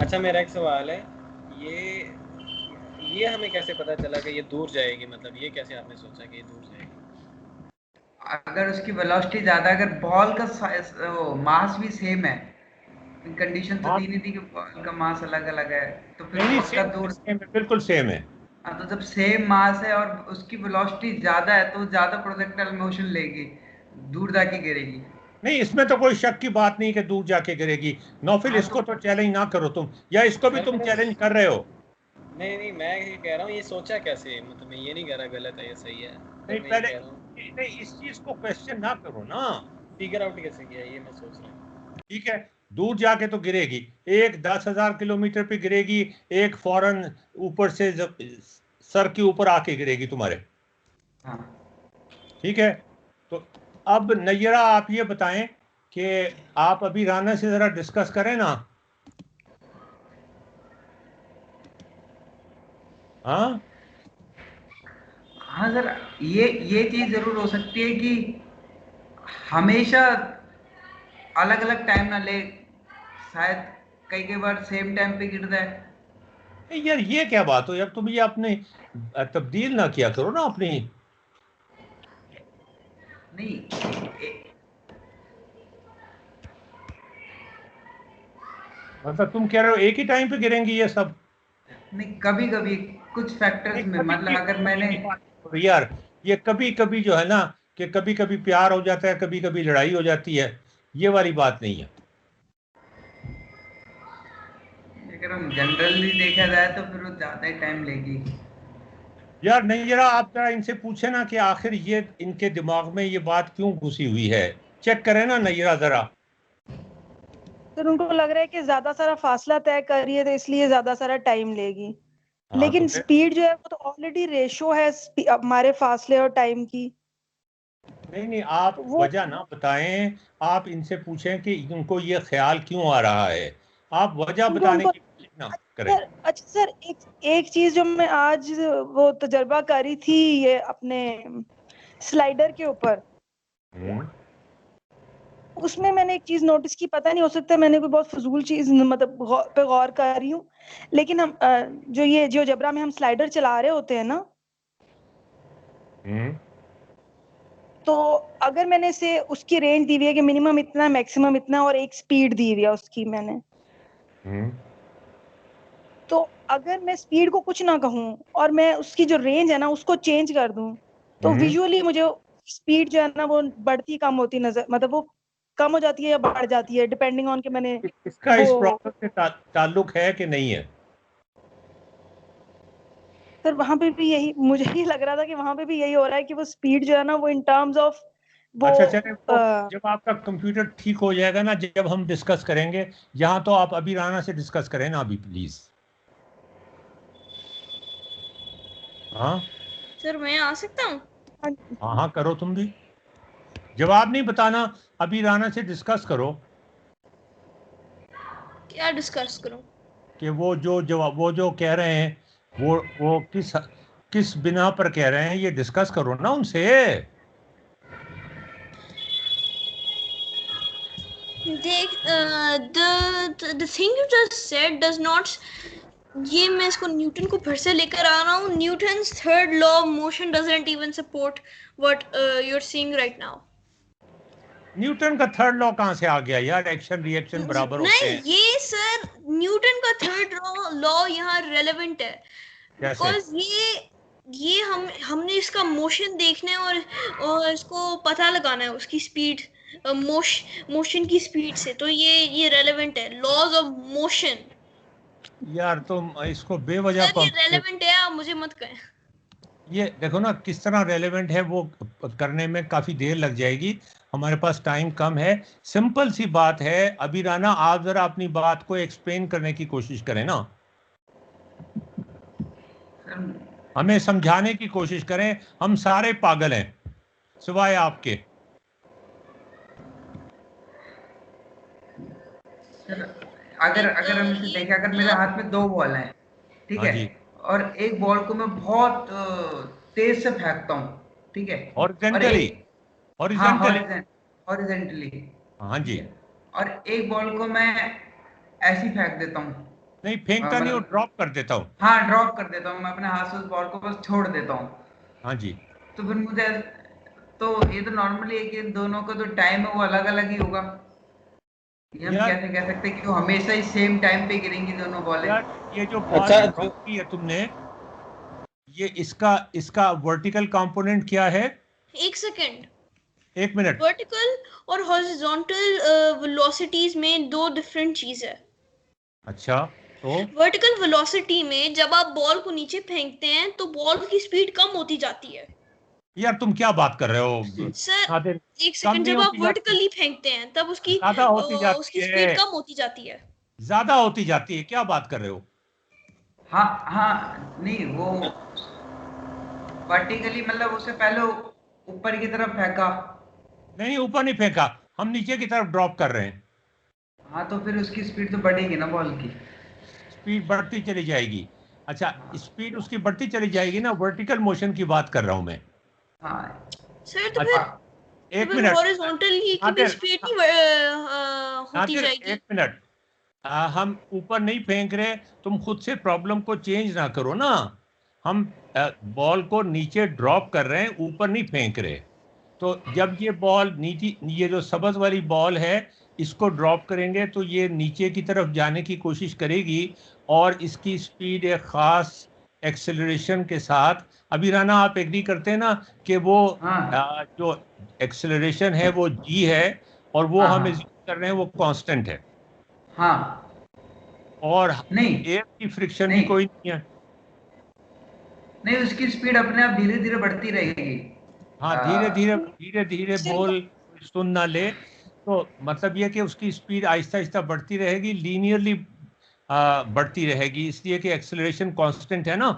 अच्छा मेरा एक सवाल है, ये हमें कैसे पता चला कि ये दूर जाएगी, मतलब ये कैसे आपने सोचा कि ये दूर जाएगी? अगर उसकी वेलोसिटी ज्यादा, अगर बॉल का मास भी सेम है, कंडीशन तो दी नहीं थी कि बॉल का मास अलग अलग है, तो फिर नहीं उसका दूर। सेम है, बिल्कुल सेम है। हाँ, तो जब सेम मास है और उसकी वेलोसिटी ज्यादा है तो ज्यादा प्रोजेक्टाइल मोशन लेगी, दूर जाके गिरेगी। नहीं इसमें तो कोई शक की बात नहीं कि दूर जाके गिरेगी। नौफिल हाँ इसको तो चैलेंज ना करो तुम, या इसको भी सर तुम मैंने चैलेंज कर रहे हो? नहीं मैं ये कह रहा हूँ, ये सोचा कैसे, मतलब मैं ये नहीं कह रहा गलत है या सही है, नहीं पर मैं ये पहले कह रहा हूँ नहीं इस चीज को क्वेश्चन ना करो ना। फिगर आउट कैसे किया, ये मैं सोच रहा हूँ। ठीक है, दूर जाके तो गिरेगी, एक 10,000 किलोमीटर पे गिरेगी, एक फौरन ऊपर से सर के ऊपर आके गिरेगी तुम्हारे। हाँ ठीक है, तो अब नैयरा आप ये बताएं कि आप अभी राना से जरा डिस्कस करें ना। हाँ हाँ सर, ये चीज जरूर हो सकती है कि हमेशा अलग अलग टाइम ना ले, शायद कई कई बार सेम टाइम पे गिरता है। नहीं यार ये क्या बात हो यार, तुम ये अपने तब्दील ना किया करो ना अपनी। नहीं मतलब तुम कह रहे हो एक ही टाइम पे गिरेंगी ये सब? नहीं, कभी कभी कुछ नहीं फैक्टर्स में, कभी मतलब अगर कभी मैंने। की बात करो यार, ये कभी कभी जो है ना कि कभी कभी प्यार हो जाता है, कभी कभी लड़ाई हो जाती है, ये वाली बात नहीं है। अगर हम जनरली देखा जाए तो फिर वो ज्यादा ही टाइम लेगी। यार नहीं जरा आप जरा इनसे पूछे ना कि आखिर ये इनके दिमाग में ये बात क्यों घुसी हुई है, चेक करें ना नैयरा जरा। तो उनको लग रहा है कि ज्यादा सारा फासला तय कर रही है तो इसलिए ज्यादा सारा टाइम लेगी, हाँ तो लेकिन फिर स्पीड जो है वो तो ऑलरेडी रेशो है हमारे फासले और टाइम की। नहीं नहीं आप तो वो वजह ना बताएं, आप इनसे पूछें कि उनको ये ख्याल क्यों आ रहा है, आप वजह क्योंकि बताने उनको की कोशिश ना करें। अच्छा सर, एक एक चीज जो मैं आज वो तजर्बा करी थी ये अपने स्लाइडर के ऊपर, हम्म उसमें मैंने एक चीज नोटिस की, पता नहीं हो सकता है मैंने कोई बहुत फजूल चीज मतलब पे गौर कर रही हूँ, लेकिन हम जो ये जियोजेब्रा में हम स्लाइडर चला रहे होते हैं ना, हम्म तो अगर मैंने से उसकी रेंज दी हुई है कि मिनिमम इतना मैक्सिमम इतना और एक स्पीड दी हुई है उसकी मैंने, हम्म तो अगर मैं स्पीड को कुछ ना कहूँ और मैं उसकी जो रेंज है ना उसको चेंज कर दूं, तो हम्म विजुअली मुझे स्पीड जो है ना वो बढ़ती कम होती नजर, मतलब वो कम हो जाती है या बढ़ जाती है डिपेंडिंग ऑन कि मैंने इसका वो। इस प्रॉब्लम से ताल्लुक है कि नहीं है? सर वहां पे भी यही मुझे ही लग रहा था कि वहां पे भी यही हो रहा है कि वो स्पीड जो है ना वो इन टर्म्स ऑफ वो अच्छा चले वो आ, जब आपका कंप्यूटर ठीक हो जाएगा ना, जब हम डिस्कस करेंगे, यहाँ तो आप अभी राना से डिस्कस करें ना अभी प्लीज। हाँ सर मैं आ सकता हूँ? हाँ हाँ करो तुम भी, जवाब नहीं बताना, अभी राना से डिस्कस करो क्या डिस्कस करूँ? कि वो जो कह रहे हैं वो किस बिना पर कह रहे हैं, ये डिस्कस करो ना उनसे। देख the thing you just said does not, ये मैं इसको न्यूटन को फिर से लेकर आ रहा हूँ, Newton's third law of motion doesn't even support what you're seeing right now. Newton का थर्ड लॉ कहाँ से आ गया यार, एक्शन रिएक्शन बराबर होते नहीं हैं? ये सर न्यूटन का थर्ड लॉ यहाँ रेलेवेंट है, कैसे? बिकॉज हमने इसका मोशन देखना है और इसको पता लगाना है उसकी स्पीड मोशन की स्पीड से, तो ये रेलेवेंट है, लॉज ऑफ मोशन। यार तुम इसको बेवजह सर ये रेलेवेंट है, आप मुझे मत कहें। ये देखो ना किस तरह रेलेवेंट है, वो करने में काफी देर लग जाएगी, हमारे पास टाइम कम है। सिंपल सी बात है। अभी राना आप जरा अपनी बात को एक्सप्लेन करने की कोशिश करें ना, हमें समझाने की कोशिश करें। हम सारे पागल हैं सिवाय आपके। सर अगर अगर हम इसे देखें, अगर मेरे हाथ में 2 बॉल हैं, ठीक हाँ है, जी। और एक बॉल को मैं बहुत तेज से फेंकता हूँ, ठीक है, और हॉरिजॉन्टली, एक, हाँ, हॉरिजॉन्टली। हॉरिजेंटली, हाँ ठीक जी। है, और एक बॉल को मैं ऐसे ही फेंक देता हूँ, नहीं फेंकता नहीं, वो मतलब, ड्रॉप कर देता हूँ। हाँ, ड्रॉप कर देता हूँ, मैं अपने हाथ से उस बॉल को बस छोड़ देता हूँ। हाँ जी। तो फिर मुझे, तो ये तो नॉर्मली है कि दोनों का जो टाइम है वो अलग अलग ही होगा। ये हम यार कैसे कह सकते हैं कि वो हमेशा ही सेम टाइम पे गिरेंगी दोनों बॉलें? यार ये जो बॉल अच्छा ड्रॉप की है तुमने, ये इसका इसका वर्टिकल कंपोनेंट क्या है? एक सेकेंड, एक मिनट। वर्टिकल और हॉरिजॉन्टल वेलोसिटीज में 2 डिफरेंट चीज है। अच्छा तो वर्टिकल वेलोसिटी में जब आप बॉल को नीचे फेंकते हैं तो बॉल की स्पीड कम होती जाती है। यार तुम क्या बात कर रहे हो सर नादिर? एक कम सेकंड, नहीं जब आप होती जाती, वर्टिकली फेंकते हैं तब उसकी ज्यादा होती उसकी जाती है, स्पीड कम होती जाती है। ज्यादा होती जाती है। क्या बात कर रहे हो? हाँ, हाँ, नहीं वो वर्टिकली मतलब उससे पहले ऊपर की तरफ फेंका। नहीं ऊपर नहीं फेंका, हम नीचे की तरफ ड्रॉप कर रहे हैं। हाँ, तो फिर उसकी स्पीड तो बढ़ेगी ना बॉल की। स्पीड बढ़ती चली जाएगी। अच्छा, हाँ, स्पीड उसकी बढ़ती चली जाएगी ना, वर्टिकल मोशन की बात कर रहा हूं मैं। हाँ, सर अच्छा तो एक फिर मिनट हॉरिजॉन्टली की भी नादिर, स्पीड ही होती नादिर जाएगी। एक मिनट। हम ऊपर नहीं फेंक रहे, तुम खुद से प्रॉब्लम को चेंज ना करो ना। हम बॉल को नीचे ड्रॉप कर रहे हैं, ऊपर नहीं फेंक रहे। तो जब ये बॉल नीचे, ये जो सब्ज वाली बॉल है, इसको ड्रॉप करेंगे तो ये नीचे की तरफ जाने की कोशिश करेगी, और इसकी स्पीड एक खास एक्सेलरेशन के साथ, अभी राना आप एग्री करते हैं ना कि वो हाँ, जो एक्सेलरेशन है वो जी है, और वो हाँ, हम हाँ, एज्यूम कर रहे हैं वो कांस्टेंट है, हाँ, और नहीं, एयर की फ्रिक्शन भी नहीं, कोई नहीं है। नहीं, उसकी स्पीड अपने आप धीरे धीरे बढ़ती रहेगी। हाँ, आ, धीरे धीरे धीरे धीरे सिर्फ बोल, कोई सुन ना ले, तो मतलब ये कि उसकी स्पीड आहिस्ता आहिस्ता बढ़ती रहेगी, लीनियरली बढ़ती रहेगी, इसलिए कि एक्सेलरेशन कांस्टेंट है ना,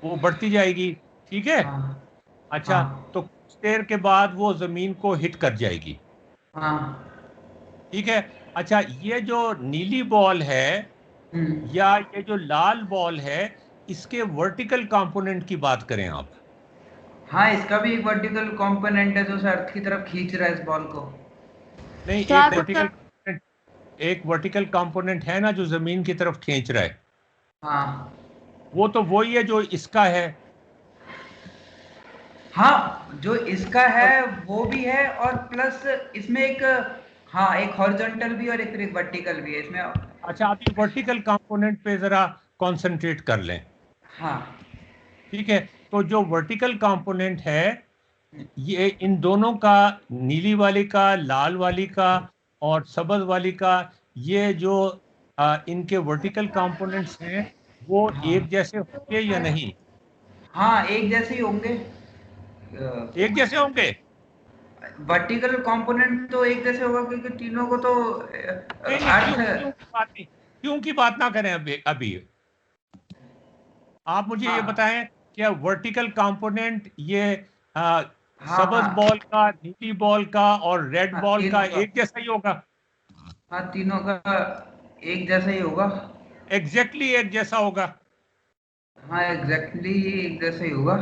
वो बढ़ती जाएगी। ठीक है। हाँ, अच्छा, हाँ, तो कुछ देर के बाद वो जमीन को हिट कर जाएगी। हाँ, ठीक है। अच्छा, ये जो नीली बॉल है हम्म, या ये जो लाल बॉल है, इसके वर्टिकल कंपोनेंट की बात करें आप। हाँ, इसका भी एक वर्टिकल कंपोनेंट है जो उसे अर्थ की तरफ खींच रहा है इस बॉल को। नहीं, क्या एक करता वर्टिकल है? कंपोनेंट, एक वर्टिकल कंपोनेंट है ना जो जमीन की तरफ खींच रहा है, हाँ, वो तो वही है जो इसका है। हाँ, जो इसका और है वो भी है, और प्लस इसमें एक, हाँ, एक हॉरिजॉन्टल भी और एक वर्टिकल भी है इसमें। अच्छा, आप ये वर्टिकल कंपोनेंट पे जरा कंसंट्रेट कर लें। हाँ, ठीक है। तो जो वर्टिकल कंपोनेंट है, ये इन दोनों का, नीली वाली का, लाल वाली का और सब्ज वाली का, ये जो इनके वर्टिकल कंपोनेंट्स हैं, वो हाँ, एक जैसे होंगे या नहीं? हाँ, एक जैसे ही होंगे। एक जैसे होंगे। वर्टिकल कंपोनेंट तो एक जैसे होगा क्योंकि तीनों को तो नहीं नहीं, क्यों क्यों अर्थ, की बात नहीं, क्यों की बात ना करें अभी अभी। आप मुझे ये हाँ, बताएं, क्या वर्टिकल कंपोनेंट ये आ, हाँ, सब्ज हाँ, बॉल का, नीली बॉल का और रेड हाँ, बॉल का तीनों का, एक जैसा ही होगा? हाँ, तीनों का एक जैसा ही होगा। एग्जैक्टली एक जैसा होगा? हाँ, एग्जैक्टली एक जैसा ही होगा।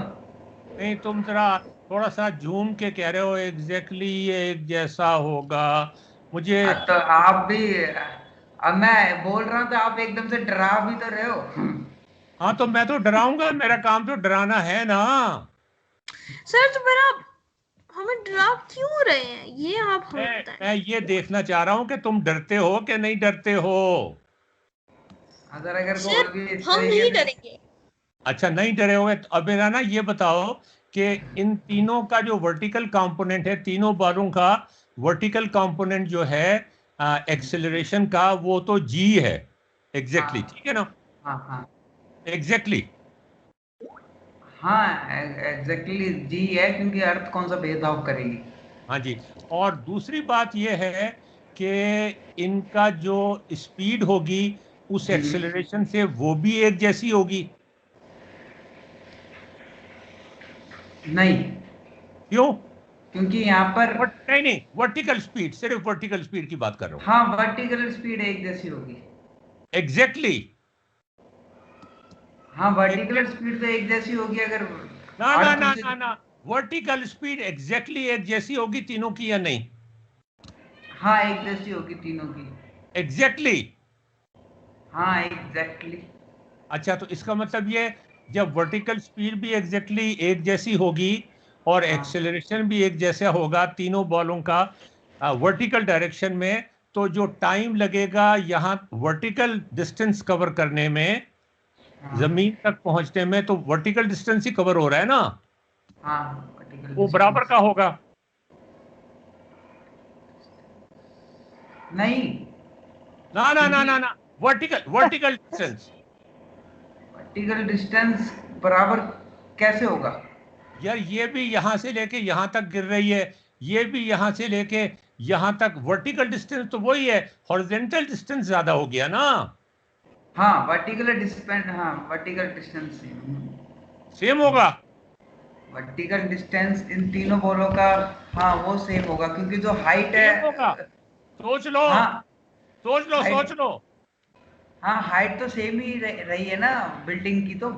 नहीं, तुम जरा थोड़ा सा झूम के कह रहे हो एग्जैक्टली एक जैसा होगा। मुझे तो आप भी, अब मैं बोल रहा हूँ तो आप एकदम से डरा भी तो रहे हो। हाँ, तो मैं तो डराऊंगा, मेरा काम तो डराना है ना। सर तो फिर आप हमें डरा क्यों रहे हैं, ये आप हमें बताएं। मैं ये देखना चाह रहा हूं कि तुम डरते हो कि नहीं डरते हो। अगर सर और भी इस हम तरीके नहीं से, डरेंगे। अच्छा, नहीं डरे हुए तो अब मेरा ना ये बताओ कि इन तीनों का जो वर्टिकल कंपोनेंट है, तीनों बालों का, वर्टिकल कंपोनेंट जो है एक्सेलरेशन का वो तो जी है एग्जैक्टली, ठीक है ना? हाँ हाँ एग्जैक्टली हाँ एग्जैक्टली जी है, क्योंकि अर्थ कौन सा भेदभाव करेगी। हाँ जी। और दूसरी बात यह है कि इनका जो स्पीड होगी उस एक्सेलरेशन से वो भी एक जैसी होगी। नहीं, क्यों? क्योंकि यहाँ पर नहीं नहीं, वर्टिकल स्पीड, सिर्फ वर्टिकल स्पीड की बात कर रहा हूँ। हाँ वर्टिकल स्पीड एक जैसी होगी। एग्जैक्टली हाँ वर्टिकल स्पीड तो एक जैसी होगी अगर ना ना अर्थ ना से। ना ना, वर्टिकल स्पीड एग्जैक्टली एक जैसी होगी तीनों की या नहीं? हाँ एक जैसी होगी तीनों की। एग्जैक्टली हाँ एग्जैक्टली। अच्छा, तो इसका मतलब ये जब वर्टिकल स्पीड भी एग्जैक्टली एक जैसी होगी और हाँ एक्सेलरेशन भी एक जैसा होगा तीनों बॉलों का वर्टिकल डायरेक्शन में, तो जो टाइम लगेगा यहाँ वर्टिकल डिस्टेंस कवर करने में, हाँ जमीन तक पहुंचने में, तो वर्टिकल डिस्टेंस ही कवर हो रहा है ना, हाँ वर्टिकल वो बराबर का होगा। नहीं, ना ना ना क्योंकि ना ना, वर्टिकल डिस्टेंस। वर्टिकल डिस्टेंस बराबर कैसे होगा? यार ये भी यहां से लेके यहां तक गिर रही है, ये भी यहां से लेके यहां तक, वर्टिकल डिस्टेंस तो वही है, हॉरिजॉन्टल डिस्टेंस ज्यादा हो गया ना। हाँ वर्टिकल डिस्टेंस, हाँ वर्टिकल डिस्टेंस सेम होगा। वर्टिकल डिस्टेंस इन तीनों बॉलों का, हाँ वो सेम होगा, क्योंकि जो हाइट सेम होगा। है। सोच लो, हाँ सोच लो, सोच हाइट, लो। हाँ हाइट तो सेम ही रही है ना बिल्डिंग की तो।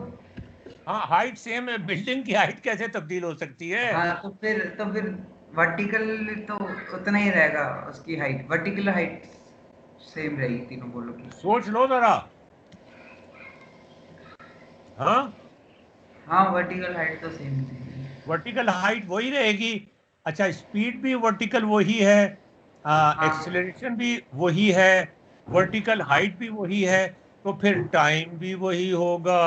हाँ हाइट सेम है, बिल्डिंग की हाइट कैसे तब्दील हो सकती है? हाँ तो फिर वर्टिकल तो उतना ही रहेगा, उसकी हाइट वर्टिकल हाइट सेम रहेगी तीनों बॉलों की। सोच लो जरा। हाँ, हाँ वर्टिकल हाइट तो सेम ही है। वर्टिकल हाइट वही रहेगी। अच्छा, स्पीड भी वर्टिकल वही है, हाँ एक्सेलरेशन भी वही है, वर्टिकल हाँ हाइट भी वही है, तो फिर टाइम भी वही होगा।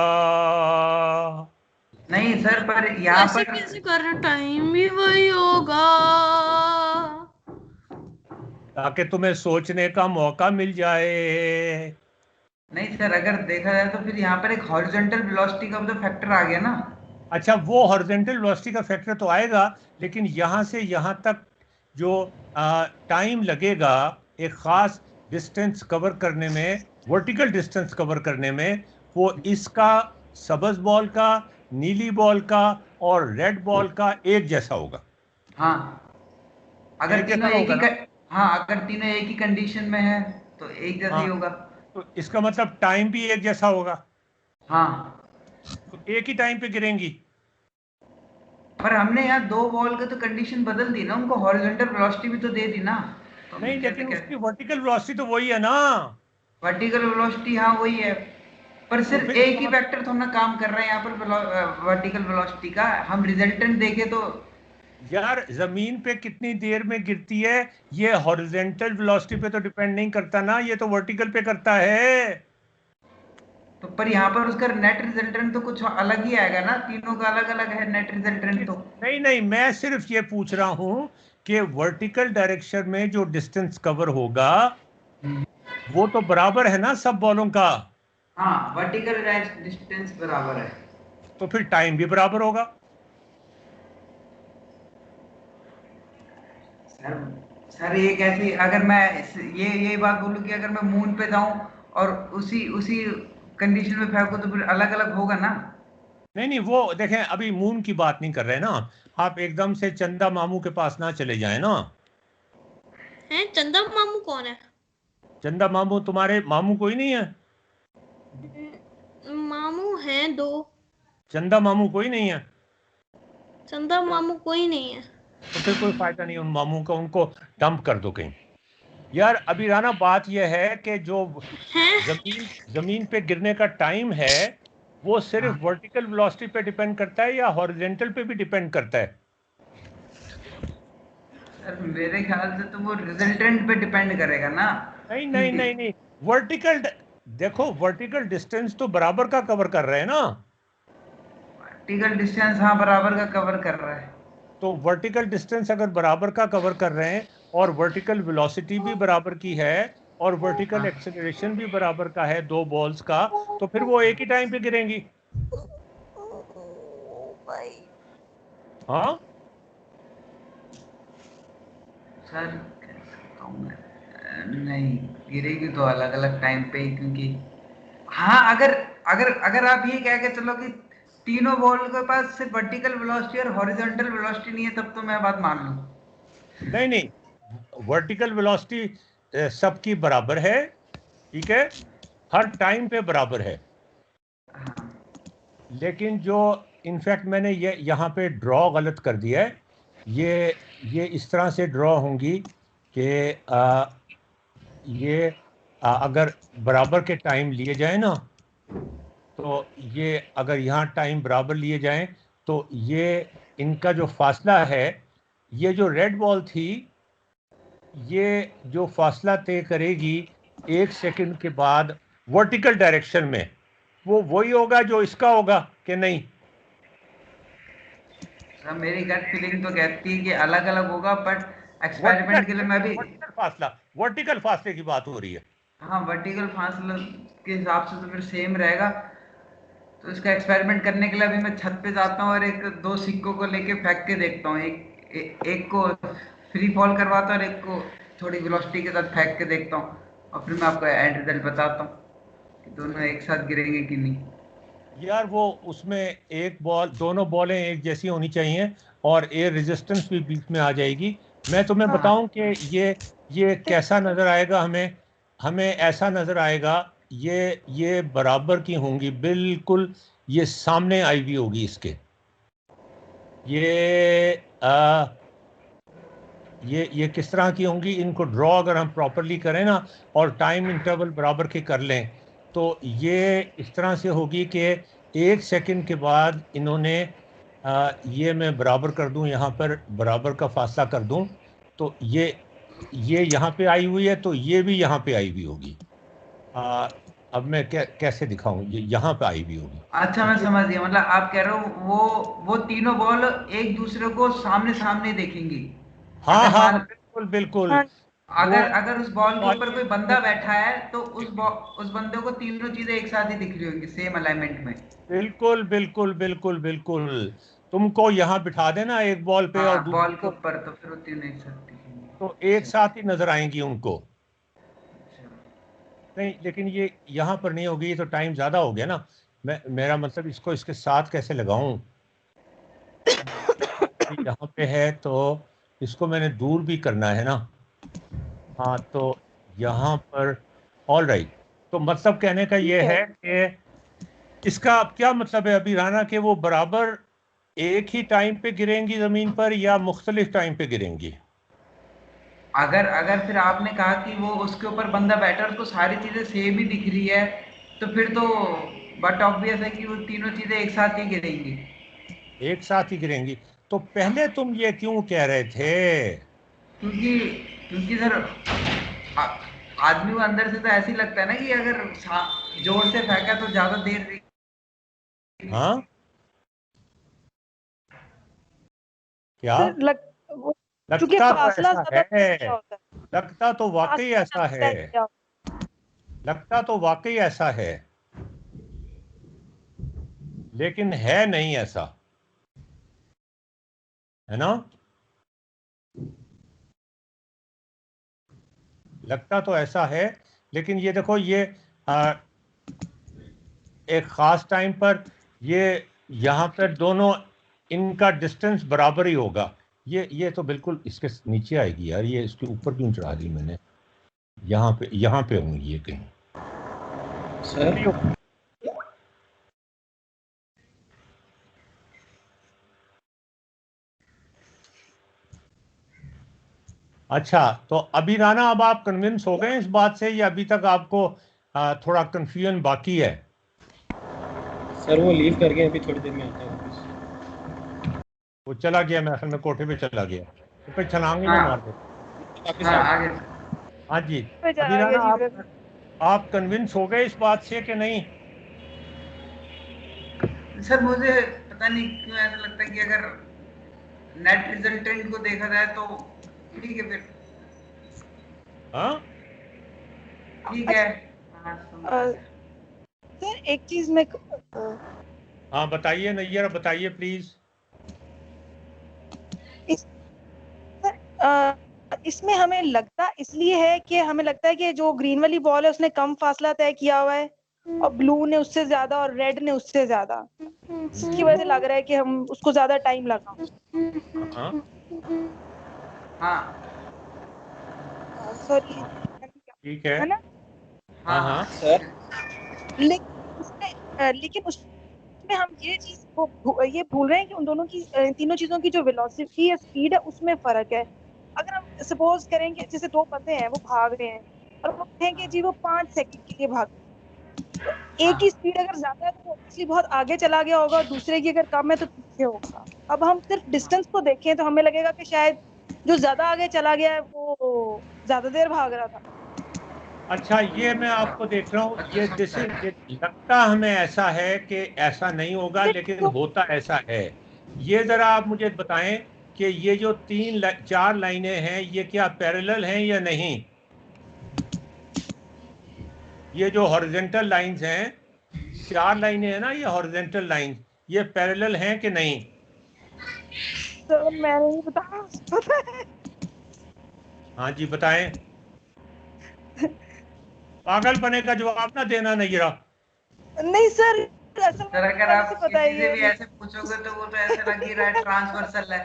नहीं सर, पर यहाँ ऐसे पर कैसे कर रहे, टाइम भी वही होगा। ताकि तुम्हें सोचने का मौका मिल जाए। नहीं सर, अगर देखा जाए तो फिर यहाँ पर एक हॉरिजॉन्टल वेलोसिटी का भी तो फैक्टर आ गया ना। अच्छा, वो हॉरिजॉन्टल वेलोसिटी का फैक्टर तो आएगा, लेकिन यहां से यहां तक जो टाइम लगेगा एक खास डिस्टेंस कवर करने में, वर्टिकल डिस्टेंस कवर करने में, वो इसका, सब्ज बॉल का, नीली बॉल का और रेड बॉल का एक जैसा होगा। हाँ अगर एक तीनों जैसा एक होगा ही ना? हाँ अगर तीनों एक ही कंडीशन में है तो एक जैसा ही हाँ, होगा। तो इसका मतलब टाइम भी एक जैसा होगा, हाँ तो एक ही टाइम पे गिरेंगी। पर हमने यहाँ दो बॉल के तो कंडीशन बदल दी ना, उनको हॉरिजॉन्टल वेलोसिटी भी तो दे दी ना। तो नहीं, हमें कैसे लेकिन कैसे उसकी वर्टिकल वेलोसिटी तो वही है ना। वर्टिकल वेलोसिटी, हाँ वही है, पर तो सिर्फ फिर एक इसका ही मतलब, फैक्टर थोड़ा ना काम कर रहा है यहाँ पर वर्टिकल वेलोसिटी का। हम रिजल्टेंट देखें तो यार जमीन पे कितनी देर में गिरती है, ये हॉरिजॉन्टल वेलोसिटी पे तो डिपेंड नहीं करता ना, ये तो वर्टिकल पे करता है। तो पर यहाँ पर उसका नेट रिजल्टेंट तो कुछ अलग ही आएगा ना, तीनों का अलग अलग है नेट रिजल्टेंट तो। नहीं नहीं, मैं सिर्फ ये पूछ रहा हूं कि वर्टिकल डायरेक्शन में जो डिस्टेंस कवर होगा वो तो बराबर है ना सब बॉलों का, हाँ वर्टिकल डिस्टेंस बराबर है। तो फिर टाइम भी बराबर होगा। सर सर ये कैसी, अगर मैं ये बात बोलूं कि अगर मैं मून पे जाऊं और उसी उसी कंडीशन में फेंकूं तो फिर अलग अलग होगा ना। नहीं नहीं, वो देखें, अभी मून की बात नहीं कर रहे ना, आप एकदम से चंदा मामू के पास ना चले जाएं ना। हैं, चंदा मामू कौन है? चंदा मामू तुम्हारे मामू कोई नहीं है? मामू हैं दो। चंदा मामू कोई नहीं है? चंदा मामू कोई नहीं है। तो फिर कोई फायदा नहीं उन मामू का, उनको डंप कर दो कहीं। यार अभी राना, बात यह है कि जो हैं? जमीन जमीन पे गिरने का टाइम है वो हाँ सिर्फ वर्टिकल वेलोसिटी पे डिपेंड करता है या हॉरिजॉन्टल पे भी डिपेंड करता है? सर मेरे ख्याल से तो वो रिजल्टेंट पे डिपेंड करेगा ना। नहीं नहीं नहीं नहीं, वर्टिकल, देखो वर्टिकल डिस्टेंस तो बराबर का कवर कर रहे हैं ना, वर्टिकल डिस्टेंस हाँ बराबर का कवर कर रहा है। तो वर्टिकल डिस्टेंस अगर बराबर का कवर कर रहे हैं और वर्टिकल वेलोसिटी भी बराबर की है और वर्टिकल एक्सेलरेशन भी बराबर का है दो बॉल्स का, तो फिर वो एक ही टाइम पे गिरेंगी। हाँ सर कह सकता हूँ मैं, नहीं गिरेगी तो अलग अलग टाइम पे ही, क्योंकि हाँ अगर अगर अगर आप ये कह के चलो कि तीनों बॉल के पास सिर्फ वर्टिकल वेलोसिटी और हॉरिजॉन्टल वेलोसिटी नहीं है, तब तो मैं बात मान लूँ। नहीं नहीं, वर्टिकल वेलोसिटी सबकी बराबर है, ठीक है, हर टाइम पे बराबर है। हाँ लेकिन जो इनफैक्ट मैंने ये यहाँ पे ड्रॉ गलत कर दिया है, ये इस तरह से ड्रॉ होंगी कि ये अगर बराबर के टाइम लिए जाए ना, तो ये अगर यहाँ टाइम बराबर लिए जाएं तो ये इनका जो फासला है, ये जो रेड बॉल थी ये जो फासला तय करेगी 1 सेकंड के बाद वर्टिकल डायरेक्शन में, वो वही होगा जो इसका होगा कि नहीं? सर मेरी गट फीलिंग तो कहती है कि अलग अलग होगा, बट एक्सपेरिमेंट के लिए मैं भी वर्टिकल फासले की बात हो रही है। हाँ वर्टिकल फासला के हिसाब से तो फिर सेम रहेगा। तो इसका एक्सपेरिमेंट करने के लिए अभी मैं छत पे जाता हूँ और एक दो सिक्कों को लेके फेंक के देखता हूँ, एक को फ्री फॉल करवाता हूँ और एक को थोड़ी वेलोसिटी के साथ फेंक के देखता हूँ, और फिर मैं आपको एंड रिजल्ट बताता हूँ कि दोनों एक साथ गिरेंगे कि नहीं। यार वो उसमें एक बॉल, दोनों बॉलें एक जैसी होनी चाहिए और एयर रेजिस्टेंस भी बीच में आ जाएगी। मैं तुम्हें हाँ बताऊं कि ये कैसा नजर आएगा, हमें हमें ऐसा नजर आएगा, ये बराबर की होंगी बिल्कुल, ये सामने आई हुई होगी इसके। ये किस तरह की होंगी, इनको ड्रॉ अगर हम प्रॉपरली करें ना और टाइम इंटरवल बराबर के कर लें, तो ये इस तरह से होगी कि 1 सेकंड के बाद इन्होंने ये मैं बराबर कर दूं, यहाँ पर बराबर का फासला कर दूं, तो ये यहाँ पे आई हुई है तो ये भी यहाँ पे आई हुई होगी। अब मैं कैसे दिखाऊं, ये यहाँ पे आई हुई होगी। अच्छा मैं समझ गया, मतलब आप कह रहे हो वो तीनों बॉल एक दूसरे को सामने सामने देखेंगी। हाँ अगर हाँ मान बिल्कुल बिल्कुल। हाँ वो अगर अगर उस बॉल के ऊपर कोई बंदा बैठा है तो उस बंदे को तीनों चीजें एक साथ ही दिख रही होंगी सेम अलाइनमेंट में। बिल्कुल बिल्कुल बिल्कुल बिल्कुल, तुमको यहाँ बिठा देना एक बॉल पे और हाँ दूसरे बॉल के को, ऊपर तो फिर वो तीनों एक साथ दिखेंगी। तो एक अच्छा साथ ही नजर आएंगी उनको। अच्छा। नहीं लेकिन ये यहाँ पर नहीं होगी, ये तो टाइम ज्यादा हो गया ना। मेरा मतलब इसको इसके साथ कैसे लगाऊं, यहाँ पे है तो इसको मैंने दूर भी करना है ना। हाँ तो यहाँ पर ऑल राइट। तो मतलब कहने का ये ठीक है। है कि इसका अब क्या मतलब है अभी राना, कि वो बराबर एक ही टाइम पे गिरेंगी जमीन पर या मुख्तलिफ टाइम पे गिरेंगी? अगर अगर फिर आपने कहा कि वो उसके ऊपर बंदा बैठा है उसको सारी चीजें सेम ही दिख रही है, तो फिर तो बट ऑब्वियस है कि वो तीनों चीजें एक साथ ही गिरेंगी। एक साथ ही गिरेंगी। तो पहले तुम ये क्यों कह रहे थे? क्योंकि क्योंकि सर आ- आदमी को अंदर से तो ऐसे ही लगता है ना कि अगर जोर से फेंका तो ज्यादा देर। हाँ क्या? सर चूंकि लगता तो फासला ऐसा ज्यादा है, तय किया होता है। लगता तो वाकई फासला ऐसा ज्यादा है, तय किया होता लगता तो वाकई ऐसा है, लेकिन है नहीं ऐसा, है ना? लगता तो ऐसा है, लेकिन ये देखो ये एक ख़ास टाइम पर ये यहाँ पर दोनों इनका डिस्टेंस बराबर ही होगा। ये तो बिल्कुल इसके नीचे आएगी यार, ये इसके ऊपर क्यों चढ़ा दी मैंने? यहाँ पे होंगी ये कहीं। सर अच्छा तो अभी राना, अब आप कन्विंस हो गए इस बात से या अभी तक आपको थोड़ा कंफ्यूजन बाकी है? सर वो लीव कर गए, अभी थोड़ी देर में आता है वापस। वो चला गया, मैं असल में कोठे पे चला गया, तो फिर छलांगे ना हाँ मार दे। वापस हाँ आ गए। आगे। हाँ जी। है। अभी आगे राना जी आप कन्विंस हो गए इस बात से कि नहीं? सर मुझे पता नहीं क्यों ऐसा लगता है कि अगर नेट रिजल्टेंट को देखा जाए तो ठीक है फिर हाँ ठीक है। सर एक चीज में हाँ बताइए नैयर, बताइए प्लीज। इसमें हमें लगता इसलिए है कि हमें लगता है कि जो ग्रीन वाली बॉल है उसने कम फासला तय किया हुआ है और ब्लू ने उससे ज्यादा और रेड ने उससे ज्यादा, इसकी वजह से लग रहा है कि हम उसको ज्यादा टाइम लगा। हाँ हाँ सॉरी ठीक है। है ना। हाँ हाँ सर लेकिन उसमें हम ये चीज ये भूल रहे हैं कि उन दोनों की तीनों चीजों की जो वेलोसिटी या स्पीड है उसमें फर्क है। अगर हम सपोज करेंगे जैसे दो बंदे हैं वो भाग रहे हैं और वो कहेंगे जी वो 5 सेकंड के लिए भाग, तो एक की स्पीड अगर ज्यादा है तो वो ऑब्वियसली बहुत आगे चला गया होगा और दूसरे की अगर कम है तो पीछे होगा। अब हम सिर्फ डिस्टेंस को देखें तो हमें लगेगा कि शायद जो ज्यादा आगे चला गया है वो ज्यादा देर भाग रहा था। अच्छा, ये मैं आपको देख रहा हूँ, ये जैसे लगता हमें ऐसा है कि ऐसा नहीं होगा लेकिन होता ऐसा है। ये जरा आप मुझे बताएं कि ये जो चार लाइनें हैं ये क्या पैरेलल हैं या नहीं? ये जो हॉरिजॉन्टल लाइंस हैं, 4 लाइनें हैं ना ये हॉरिजॉन्टल लाइंस, ये पैरेलल हैं कि नहीं? तो मैं नहीं पता है। हाँ जी बताएं। पागल बने का जवाब ना देना नैयरा। नहीं सर, असल में सर अगर पहले आप से पता है किसी से भी ये। ऐसे पूछोगे तो वो तो ऐसे लग ही रहा है ट्रांसवर्सल है।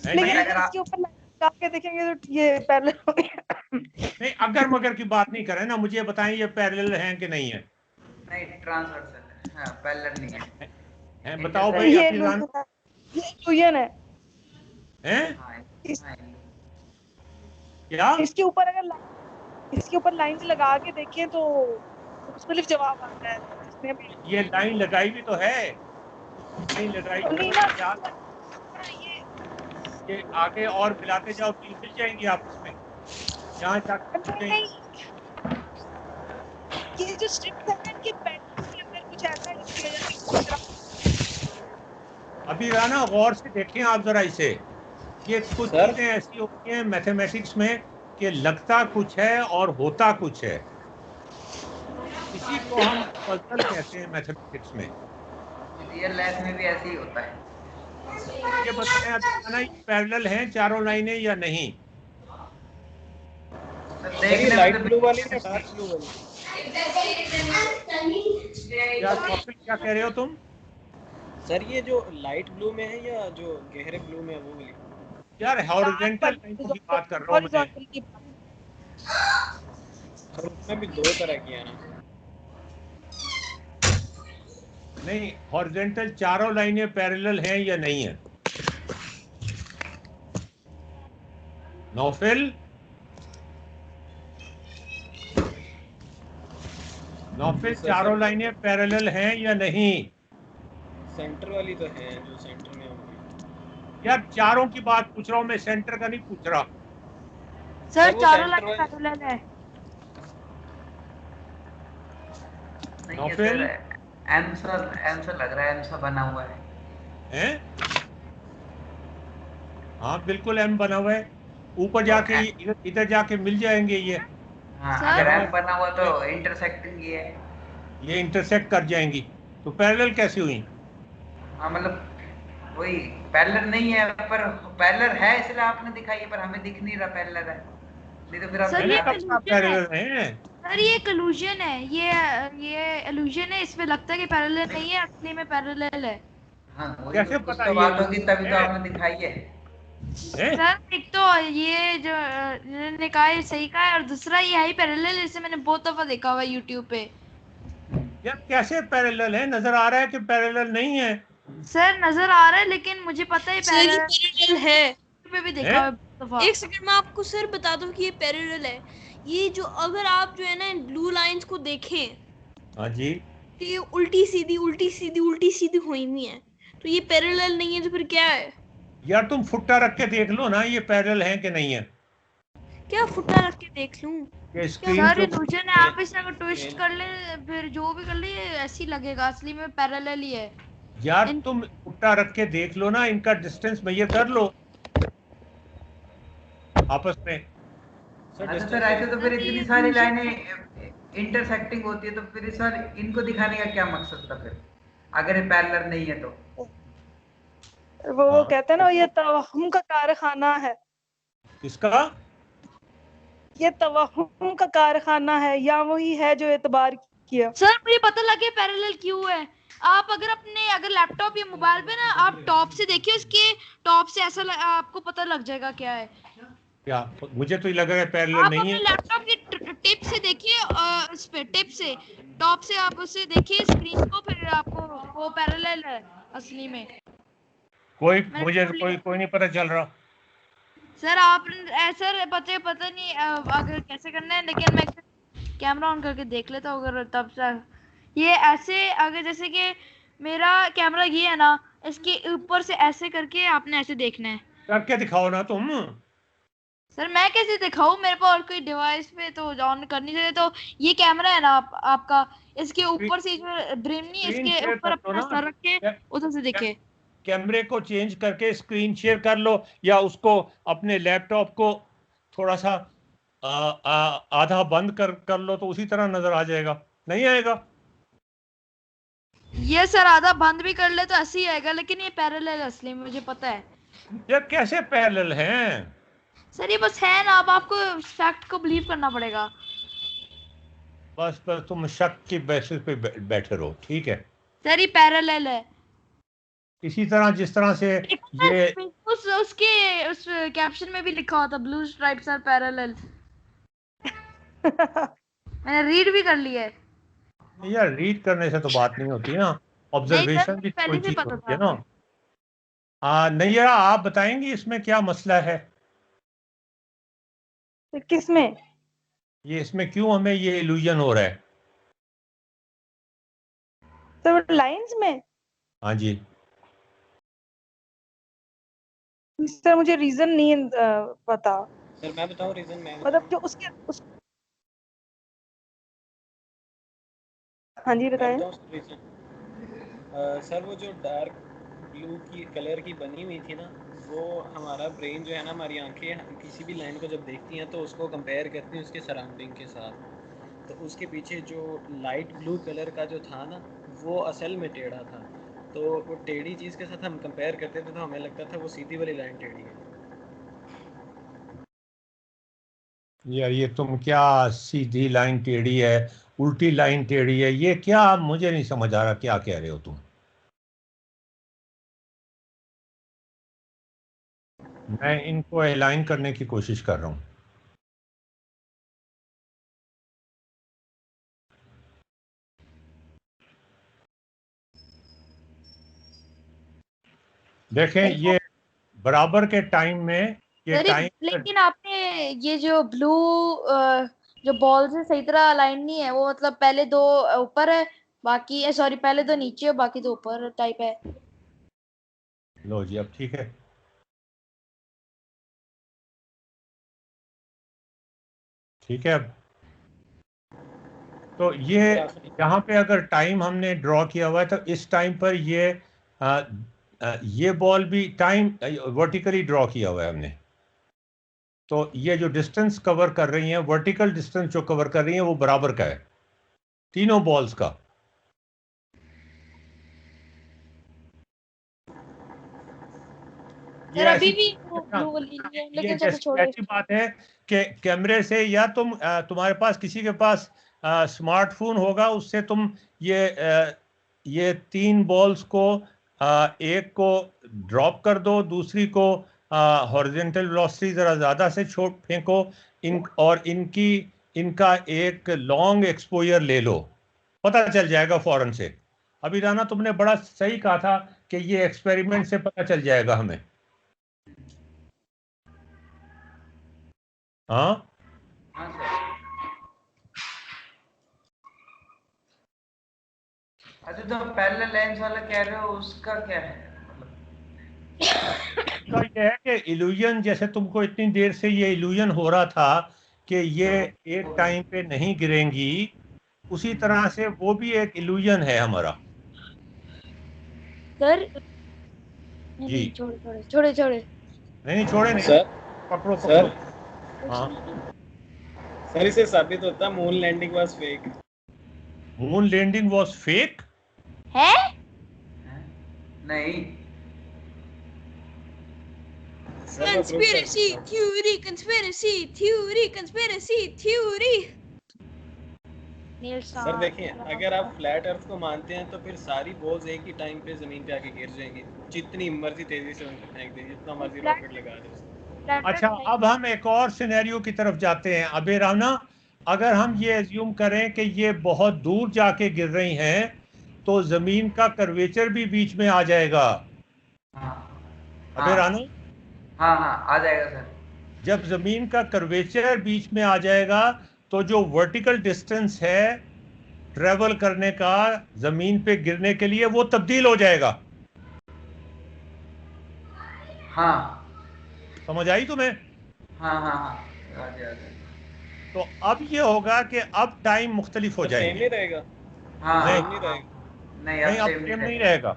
लेकिन नहीं अगर इसके ऊपर लगा के देखेंगे तो ये पैरेलल हो गया। नहीं, अगर मगर की बात नहीं करें ना, मुझे बताएं ये पैरेलल हैं कि नहीं है? नहीं ट्रांसवर्सल है, हाँ पैरेलल नहीं है। हैं बताओ भाई ये अफीजान। इल्यूजन है। हैं हाँ इस, हाँ क्या? इसके ऊपर लाइन से लगा के देखें तो मुख्तलिफ जवाब आता है जिसने भी ये लाइन लगाई भी तो है, लाइन लगाई नहीं तो ना क्या? ये ये आगे और मिलाते जाओ तो ये मिल जाएंगी आपस में, जहाँ जाके मिल नहीं जाएंगी। ये जो स्ट्रिप्स है ना इनके पैटर्न के अंदर कुछ ऐसा है जिसकी वजह से पूछ रहा अभी ना गौर से देखें आप जरा इसे, ये कुछ सर चीजें ऐसी होती हैं मैथमेटिक्स में कि लगता कुछ है और होता कुछ है, इसी को हम पजल कहते हैं मैथमेटिक्स में। रियल लाइफ में भी ऐसे ही होता है। ये बताएं अफीजाना, ये पैरेलल हैं चारों लाइनें या नहीं? तो सर ये देखने में लाइट तो ब्लू वाली या डार्क ब्लू वाली? क्या कौशल, क्या कह रहे हो तुम? सर ये जो लाइट ब्लू में है या जो गहरे ब्लू में है वो वाली? यार हॉरिजॉन्टल लाइनों की बात कर रहा हूँ मैं। हॉरिजॉन्टल की सर उसमें भी दो तरह की है ना? नहीं, हॉरिजॉन्टल चारों लाइनें पैरेलल हैं या नहीं है? नौफिल, नौफिल चारों लाइनें पैरेलल हैं या नहीं? सेंटर वाली तो है जो सेंटर में होगी। यार चारों की बात पूछ रहा हूँ मैं, सेंटर का नहीं पूछ रहा। सर वो चारों सेंटर लाइन वाली पैरेलल है। नहीं है नौफिल सर, आंसर लग रहा है आंसर बना हुआ है। हैं? हाँ बिल्कुल एम बना हुआ है, ऊपर तो जाके इधर जाके मिल जाएंगे ये। हाँ सर, अगर एम बना हुआ तो इंटरसेक्टिंग ये है। ये इंटरसेक्ट कर जाएंगी, तो पैरेलल कैसे हुई? हाँ मतलब वही पैरेलल नहीं है पर पैरेलल है इसलिए आपने दिखाई है, पर हमें दिख नहीं रहा पैरेलल है, नहीं तो फिर आप सर मैंने ये कब कहा illusion है। पैरेलल हैं? सर ये कलूजन है, ये इल्यूजन है, इसमें लगता है कि पैरेलल नहीं है, असली में पैरेलल है। हाँ वही कैसे तो कुछ पता तो ये बात होगी तभी तो है? आपने दिखाई है। हैं? सर एक तो ये जो इन्होंने कहा है सही कहा है, और दूसरा ये है पैरेलल, इसे मैंने बहुत दफा देखा हुआ है यूट्यूब पे। यार कैसे पैरेलल है? नजर आ रहा है कि पैरेलल नहीं है। सर नजर आ रहा है लेकिन मुझे पता है सर ये पैरेलल है। यूट्यूब पे भी देखा हुआ है बहुत दफा। एक सेकंड में आपको सर बता दूं कि ये पैरेलल है। ये जो अगर आप जो है ना ब्लू लाइंस को देखें हाँ जी, तो ये उल्टी सीधी उल्टी सीधी उल्टी सीधी हुई हुई है, तो ये पैरेलल नहीं है तो फिर क्या है? यार तुम फुट्टा रख के देख लो ना, ये पैरेलल है कि नहीं है। क्या फुट्टा रख के देख लूं? ये स्क्रीन सर पे इल्यूजन है, आप इसे अगर ट्विस्ट कर ले फिर जो भी कर ले ये ऐसे ही लगेगा, असली में पैरेलल ही है। यार तुम फुट्टा रख के देख लो ना, इनका डिस्टेंस मेजर कर लो आपस में। अच्छा सर, ऐसे तो फिर इतनी सारी लाइनें इंटरसेक्टिंग होती है, तो फिर सर इनको दिखाने का क्या मकसद था फिर, अगर ये पैरेलल नहीं है तो? वो हाँ। कहते हैं ना, ये तवहम का कारखाना है, इसका ये तवहम का कारखाना है, या वही है जो एतबार किया। सर मुझे पता लग गया पैरेलल क्यों है। आप अगर लैपटॉप या मोबाइल पे ना आप टॉप से देखिए, उसके टॉप से ऐसा आपको पता लग जाएगा क्या है। क्या, मुझे तो ये लग रहा है पैरेलल आप नहीं अपने है। लैपटॉप की टिप से देखिए, उस पे टिप से टॉप से आप उसे देखिए स्क्रीन को, फिर आपको वो पैरेलल है असली में। मैंने मुझे ढूंढ कोई लिया। कोई नहीं पता चल रहा। सर आप सर पता नहीं अगर कैसे करना है, लेकिन मैं कैमरा ऑन करके देख लेता हूँ अगर तब से। ये ऐसे अगर जैसे कि मेरा कैमरा ये है ना, इसके ऊपर से ऐसे करके आपने ऐसे देखना है। करके दिखाओ ना तुम। सर मैं कैसे दिखाऊं, मेरे पास और कोई डिवाइस पे तो ऑन करनी चाहिए। तो ये कैमरा है ना आपका, इसके ऊपर से जो ब्रिम नहीं, स्क्रीन इसके शेयर ऊपर कर दो अपना ना। सर रख के उधर से कै- देखे। कैमरे को चेंज करके स्क्रीन शेयर कर लो, या उसको अपने लैपटॉप को थोड़ा सा आधा बंद कर लो, तो उसी तरह नजर आ जाएगा। नहीं आएगा? ये सर आधा बंद भी कर ले तो ऐसे ही आएगा, लेकिन ये पैरेलल है असली में, मुझे पता है। ये कैसे पैरेलल हैं? सर ये बस है ना, अब आपको फैक्ट को बिलीव करना पड़ेगा। बस तुम शक की बेसिस पे बैठे रहो, ठीक है। सर ये पैरेलल है। इसी तरह जिस तरह से देखो ये सर, उसके उस कैप्शन में भी लिखा होता ब्लू स्ट्राइप्स आर पैरेलल। मैंने रीड भी कर लिया है। यार, रीड करने से तो बात नहीं होती ना, नहीं सर ऑब्जर्वेशन मुझे भी तो कोई पहले से चीज पता होती है था। ना। नहीं यार, आप बताएंगे इसमें क्या मसला है? किसमें? ये इसमें क्यों हमें ये इल्यूजन हो रहा है? सर लाइंस में? हाँ जी। सर मुझे रीजन नहीं पता। सर मैं बताऊं रीजन? मतलब जो हाँ जी बताएं। सर वो जो डार्क ब्लू की कलर की बनी हुई थी ना, वो हमारा ब्रेन जो है ना, हमारी आंखें किसी भी लाइन को जब देखती हैं तो उसको कंपेयर करती हैं उसके सराउंडिंग के साथ। तो उसके पीछे जो लाइट ब्लू कलर का जो था ना, वो असल में टेढ़ा था। तो वो टेढ़ी चीज़ के साथ हम कंपेयर करते थे तो हमें लगता था वो सीधी वाली लाइन टेढ़ी है। यार, ये तुम क्या, सीधी लाइन टेढ़ी है, उल्टी लाइन टेढ़ी है, ये क्या, मुझे नहीं समझ आ रहा क्या कह रहे हो तुम। मैं इनको अलाइन करने की कोशिश कर रहा हूँ। देखें, ये बराबर के टाइम में ये सर टाइम। लेकिन आपने ये जो ब्लू जो बॉल से सही तरह अलाइन नहीं है वो, मतलब पहले दो ऊपर है, बाकी सॉरी पहले दो नीचे है, बाकी दो ऊपर टाइप है। लो जी, अब ठीक है। ठीक है अब। तो ये यहाँ पे अगर टाइम हमने ड्रॉ किया हुआ है, तो इस टाइम पर ये बॉल भी टाइम वर्टिकली ड्रॉ किया हुआ है हमने। तो ये जो डिस्टेंस कवर कर रही हैं, वर्टिकल डिस्टेंस जो कवर कर रही हैं, वो बराबर का है तीनों बॉल्स का। ये सर अभी ऐसी भी वो ब्लू वाली नहीं है, ये लेकिन चलो जैसी छोड़ो ऐसी इसको। बात है कि कैमरे से, या तुम्हारे पास किसी के पास स्मार्टफोन होगा, उससे तुम ये तीन बॉल्स को, एक को ड्रॉप कर दो, दूसरी को हॉरिजॉन्टल वेलोसिटी जरा ज्यादा से छोड़ फेंको, और इनका एक लॉन्ग एक्सपोजर ले लो, पता चल जाएगा फौरन से। अभी राना, तुमने बड़ा सही कहा था कि ये एक्सपेरिमेंट से पता चल जाएगा हमें। हाँ। हाँ सर। अच्छा, जो पैरेलल लेंस वाला कह रहे हो उसका क्या है तो ये है कि इल्यूजन, जैसे तुमको इतनी देर से ये इल्यूजन हो रहा था कि ये एक टाइम पे नहीं गिरेंगी, उसी तरह से वो भी एक इल्यूजन है हमारा। सर जी। नहीं, छोड़े छोड़े छोड़े छोड़े। नहीं, छोड़े नहीं। सर पकड़ो सर पकड़ो। हाँ। सर इसे साबित होता moon landing was fake. Moon landing was fake? है? नहीं, सर मैं प्रूव कर कंस्पिरेसी सकता हूँ। Theory, conspiracy theory, conspiracy theory. Neil sir देखिए, अगर आप फ्लैट अर्थ को मानते हैं तो फिर सारी बॉल्स एक ही टाइम पे जमीन पे आके गिर जाएंगी, जितनी मर्जी तेजी से उनको फेंक दीजिए, जितना मर्जी रॉकेट लगा दीजिए। अच्छा, अब हम एक और सिनेरियो की तरफ जाते हैं। अबे राना, अगर हम ये एज्यूम करें कि ये बहुत दूर जाके गिर रही हैं, तो जमीन का कर्वेचर भी बीच में आ जाएगा। हाँ अबे हाँ राना, हाँ हाँ आ जाएगा सर। जब जमीन का कर्वेचर बीच में आ जाएगा तो जो वर्टिकल डिस्टेंस है ट्रेवल करने का जमीन पे गिरने के लिए, वो तब्दील हो जाएगा। हाँ समझ आई तुम्हें? हाँ हाँ हाँ आ जाएगा, आ जाएगा। तो अब ये होगा कि अब टाइम मुख्तलिफ हो तो सेम जाएंगे। नहीं रहेगा? हाँ नहीं, सेम नहीं हाँ रहेगा नहीं, नहीं, अब अब सेम नहीं सेम नहीं रहेगा। रहेगा।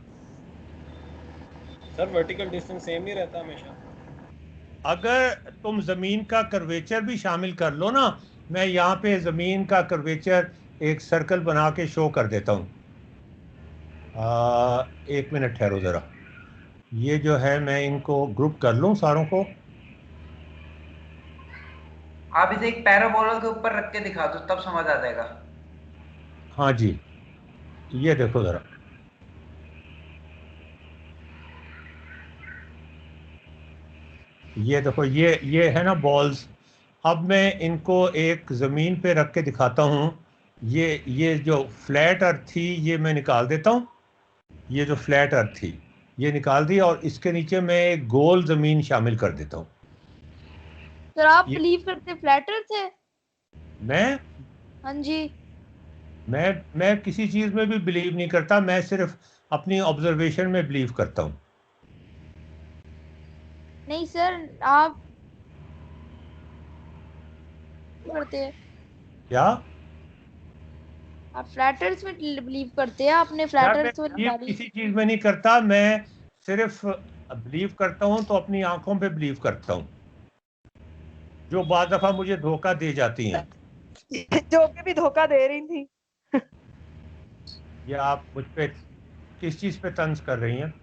सर, वर्टिकल डिस्टेंस सेम नहीं रहता हमेशा। अगर तुम जमीन का कर्वेचर भी शामिल कर लो ना, मैं यहाँ पे जमीन का कर्वेचर एक सर्कल बना के शो कर देता हूँ। 1 मिनट ठहरो जरा। ये जो है, मैं इनको ग्रुप कर लूँ सारों को। आप इसे एक पैराबोला के ऊपर रख के दिखा दो, तब समझ आ जाएगा। हाँ जी, ये देखो जरा। ये देखो, ये है ना बॉल्स। अब मैं इनको एक ज़मीन पे रख के दिखाता हूँ। ये जो फ्लैट अर्थ थी, ये मैं निकाल देता हूँ। ये जो फ्लैट अर्थ थी, ये निकाल दी, और इसके नीचे मैं एक गोल ज़मीन शामिल कर देता हूँ। सर आप ये बिलीव करते फ्लैट अर्थ है? मैं हाँ जी। मैं किसी चीज़ में भी बिलीव नहीं करता, मैं सिर्फ अपनी ऑब्जर्वेशन में बिलीव करता हूँ। नहीं सर, आप करते हैं, क्या? आप फ्लैट अर्थ में बिलीव करते हैं, आपने फ्लैट यार, मैं अर्थ में बिलीव निकाली। किसी चीज़ में नहीं करता, मैं सिर्फ बिलीव करता हूँ तो अपनी आंखों पे बिलीव करता हूँ, जो बाद दफा मुझे धोखा दे जाती हैं। जो कि भी धोखा दे रही थी। या आप मुझ पे किस चीज पे तंज कर रही हैं?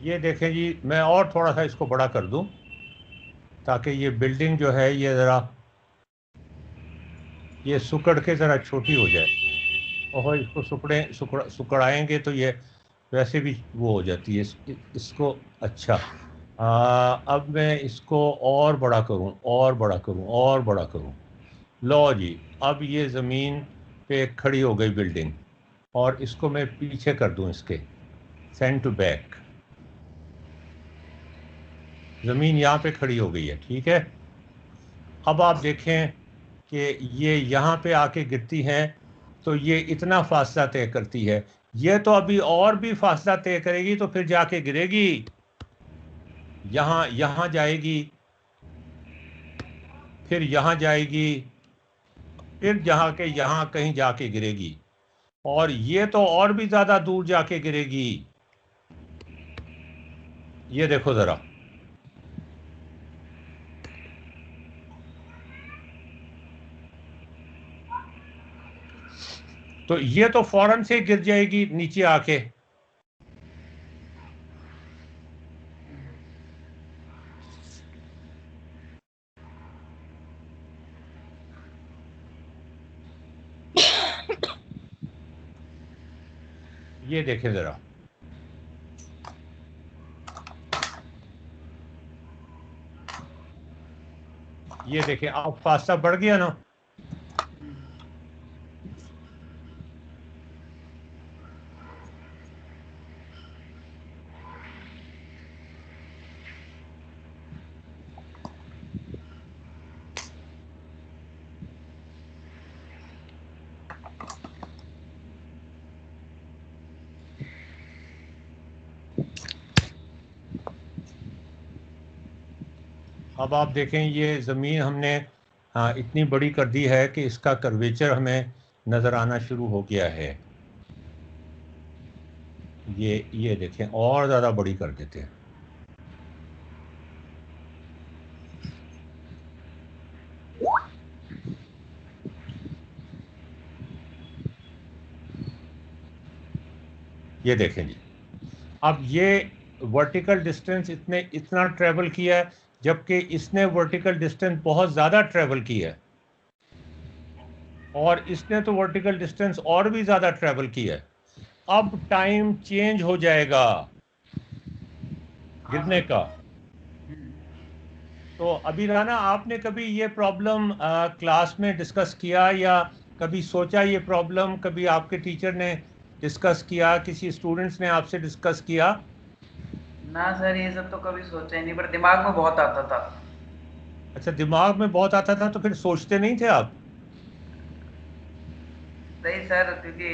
ये देखें जी, मैं और थोड़ा सा इसको बड़ा कर दूं ताकि ये बिल्डिंग जो है ये ज़रा, ये सुकड़ के ज़रा छोटी हो जाए। और इसको सुकड़ाएंगे तो ये वैसे भी वो हो जाती है। इसको अच्छा, अब मैं इसको और बड़ा करूं, और बड़ा करूं, और बड़ा करूं। लो जी, अब ये ज़मीन पे खड़ी हो गई बिल्डिंग, और इसको मैं पीछे कर दूं, इसके सेंड टू बैक। ज़मीन यहाँ पे खड़ी हो गई है, ठीक है। अब आप देखें कि ये यहाँ पे आके गिरती हैं, तो ये इतना फासला तय करती है। ये तो अभी और भी फासला तय करेगी, तो फिर जाके गिरेगी, यहाँ यहाँ जाएगी, फिर यहाँ जाएगी, फिर जहाँ के यहाँ कहीं जाके गिरेगी, और ये तो और भी ज़्यादा दूर जाके गिरेगी। ये देखो ज़रा। तो ये तो फौरन से गिर जाएगी नीचे आके। ये देखें ज़रा, ये देखें, अब फासला बढ़ गया ना। अब आप देखें ये ज़मीन हमने इतनी बड़ी कर दी है कि इसका कर्वेचर हमें नज़र आना शुरू हो गया है। ये देखें और ज़्यादा बड़ी कर देते हैं। ये देखें जी, अब ये वर्टिकल डिस्टेंस इतना ट्रेवल किया है, जबकि इसने वर्टिकल डिस्टेंस बहुत ज़्यादा ट्रेवल किया है, और इसने तो वर्टिकल डिस्टेंस और भी ज़्यादा ट्रेवल किया है। अब टाइम चेंज हो जाएगा गिरने का। तो अभी राना, आपने कभी ये प्रॉब्लम क्लास में डिस्कस किया, या कभी सोचा ये प्रॉब्लम, कभी आपके टीचर ने डिस्कस किया, किसी स्टूडेंट्स ने आपसे डिस्कस किया? ना सर, ये सब तो कभी सोचा ही नहीं, पर दिमाग में बहुत आता था। अच्छा, दिमाग में बहुत आता था, तो फिर सोचते नहीं थे आप? नहीं सर, क्योंकि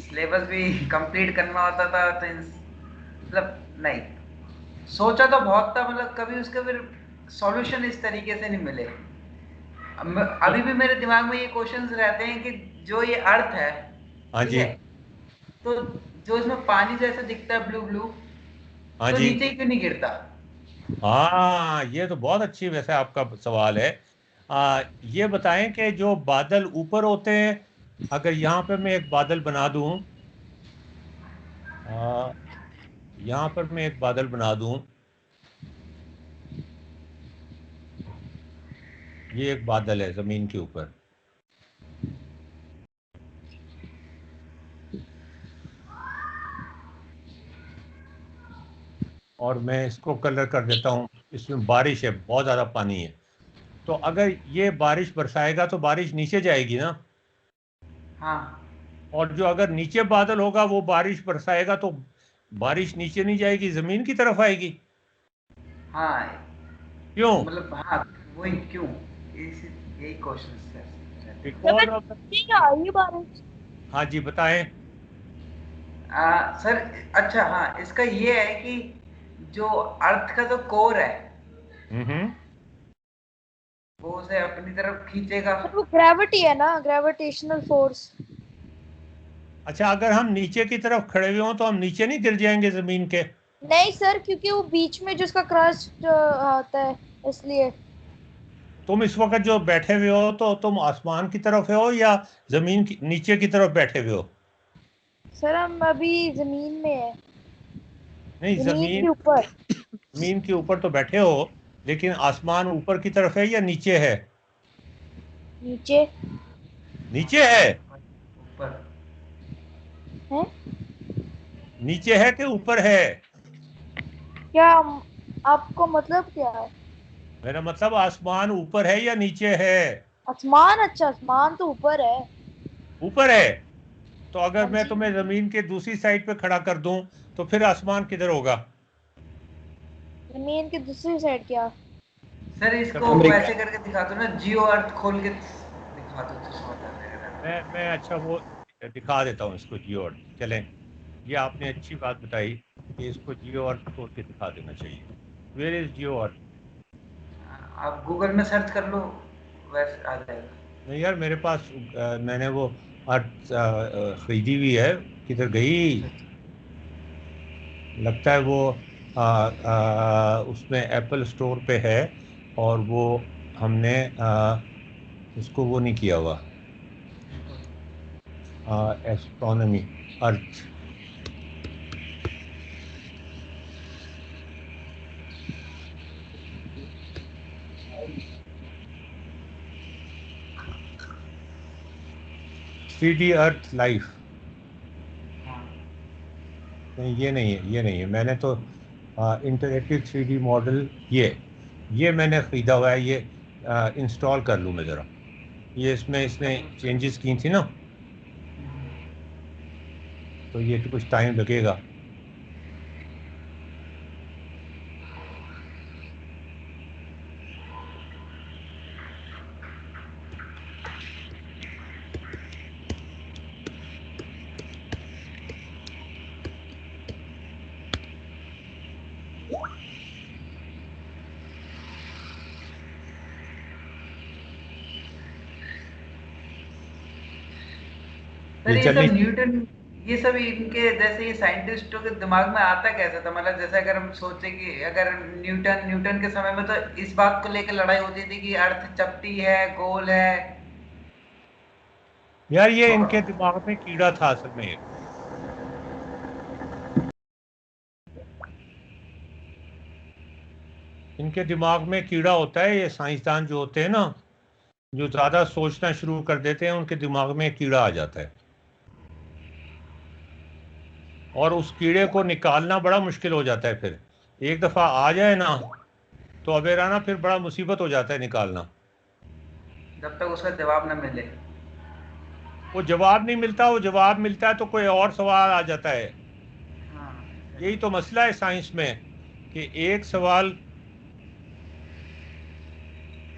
सिलेबस भी कंप्लीट करना होता था, तो मतलब नहीं सोचा तो बहुत था, मतलब कभी उसके फिर सॉल्यूशन इस तरीके से नहीं मिले। अभी भी मेरे दिमाग में ये क्वेश्चंस रहते हैं कि जो ये अर्थ है, हाँ ठीक जी, है, तो जो इसमें पानी जैसा दिखता है ब्लू ब्लू, हाँ तो जी, नीचे क्यों नहीं गिरता? हाँ, ये तो बहुत अच्छी वैसे आपका सवाल है। ये बताएं कि जो बादल ऊपर होते हैं, अगर यहाँ पे मैं एक बादल बना दूं, यहाँ पर मैं एक बादल बना दूं, ये एक बादल है जमीन के ऊपर, और मैं इसको कलर कर देता हूँ, इसमें बारिश है, बहुत ज़्यादा पानी है। तो अगर ये बारिश बरसाएगा तो बारिश नीचे जाएगी ना, हाँ और जो अगर नीचे बादल होगा वो बारिश बरसाएगा तो बारिश नीचे नहीं जाएगी, ज़मीन की तरफ आएगी। हाँ, क्यों? मतलब हाँ, वही क्यों, यही क्वेश्चन सर। बिकॉज ऑफ, ठीक है ये बारिश। हाँ जी बताएं। सर अच्छा, हाँ, इसका ये है कि जो अर्थ का जो कोर है, हम्म। वो उसे अपनी तरफ खींचेगा। सर वो ग्रेविटी है ना, ग्रेविटेशनल फोर्स। अच्छा, अगर हम नीचे की तरफ खड़े हुए हों तो हम नीचे नहीं गिर जाएंगे ज़मीन के? नहीं सर, क्योंकि वो बीच में जो उसका क्रस्ट आता है, इसलिए। तुम इस वक्त जो बैठे हुए हो तो तुम आसमान की तरफ हो या ज़मीन की नीचे की तरफ बैठे हुए हो? सर हम अभी जमीन में है, नहीं, जमीन ज़मीन, के ऊपर। ज़मीन के ऊपर तो बैठे हो, लेकिन आसमान ऊपर की तरफ है या नीचे है? नीचे नीचे है। ऊपर। है। नीचे है कि ऊपर है? क्या आपको मतलब क्या है? मेरा मतलब आसमान ऊपर है या नीचे है? आसमान? अच्छा, आसमान तो ऊपर है। ऊपर है। तो अगर हाँ मैं जी। तुम्हें ज़मीन के दूसरी साइड पे खड़ा कर दूं तो फिर आसमान किधर होगा? जमीन की दूसरी साइड क्या? सर इसको वैसे करके दिखा दो ना, जियो अर्थ खोल के दिखा दो तो समझ आ जाएगा। मैं अच्छा वो दिखा देता हूँ इसको, जियो अर्थ। चलें, ये आपने अच्छी बात बताई कि इसको जियो अर्थ खोल के दिखा देना चाहिए। वेयर इज जियो अर्थ? आप गूगल में सर्च कर लो, वैसे आ जाएगा। नहीं यार, मेरे पास मैंने वो अर्थ खरीदी हुई है, किधर गई? लगता है वो उसमें एप्पल स्टोर पे है, और वो हमने उसको वो नहीं किया हुआ, astronomy, earth. Three D earth life. नहीं, ये नहीं है, ये नहीं है। मैंने तो इंटरेक्टिव थ्री डी मॉडल, ये मैंने ख़रीदा हुआ है। ये इंस्टॉल कर लूँ मैं ज़रा, ये इसमें इसने चेंजेस की थी ना, तो ये तो कुछ टाइम लगेगा। सर ये ये चल सब नहीं। न्यूटन, ये सब इनके जैसे ये साइंटिस्टों के दिमाग में आता कैसे था? मतलब जैसे अगर हम सोचे कि अगर न्यूटन के समय में तो इस बात को लेकर लड़ाई होती थी कि अर्थ चपटी है, गोल है। यार ये इनके दिमाग में कीड़ा था असल में। इनके दिमाग में कीड़ा होता है। ये साइंसदान जो होते हैं ना, जो ज्यादा सोचना शुरू कर देते हैं, उनके दिमाग में कीड़ा आ जाता है, और उस कीड़े को निकालना बड़ा मुश्किल हो जाता है। फिर एक दफा आ जाए ना तो अबेराना फिर बड़ा मुसीबत हो जाता है निकालना। जब तक उसका जवाब न मिले। वो जवाब नहीं मिलता, वो जवाब मिलता है तो कोई और सवाल आ जाता है। हाँ, यही तो मसला है साइंस में कि एक सवाल।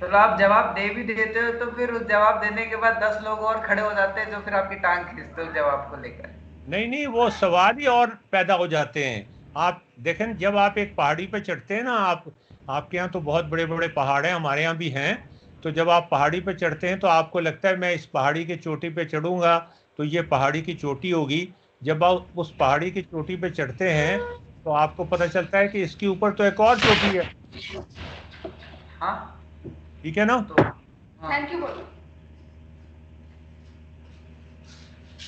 तो आप जवाब दे भी देते हो तो फिर उस जवाब देने के बाद 10 लोग और खड़े हो जाते हैं जो फिर आपकी टांग खींचते हो जवाब को लेकर। नहीं नहीं, वो सवाल ही और पैदा हो जाते हैं। आप देखें, जब आप एक पहाड़ी पे चढ़ते हैं ना, आपके यहाँ तो बहुत बड़े बड़े पहाड़ हैं, हमारे यहाँ भी हैं। तो जब आप पहाड़ी पे चढ़ते हैं तो आपको लगता है मैं इस पहाड़ी की चोटी पे चढ़ूंगा तो ये पहाड़ी की चोटी होगी। जब आप उस पहाड़ी की चोटी पे चढ़ते हैं तो आपको पता चलता है कि इसके ऊपर तो एक और चोटी है। हाँ ठीक है ना? तो थैंक यू बोलो।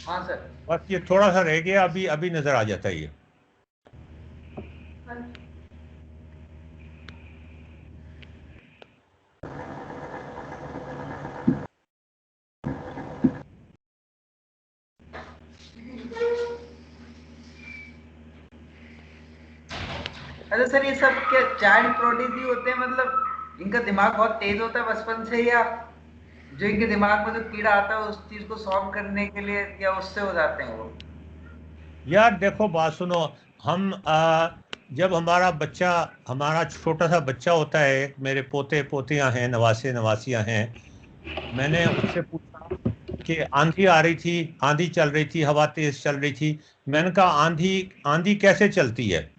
हाँ सर। बस ये थोड़ा सा रह गया, अभी अभी नजर आ जाता है ये। अच्छा सर, ये सब क्या चाइल्ड प्रोडिजी होते हैं? मतलब इनका दिमाग बहुत तेज होता है बचपन से, या जो इनके दिमाग में जो कीड़ा आता है उस चीज को सॉल्व करने के लिए, या उससे हो जाते हैं वो? यार देखो, बात सुनो। हम जब हमारा छोटा सा बच्चा होता है, मेरे पोते पोतियां हैं, नवासे नवासियां हैं, मैंने उससे पूछा कि आंधी आ रही थी, आंधी चल रही थी, हवा तेज चल रही थी। मैंने कहा आंधी आंधी कैसे चलती है?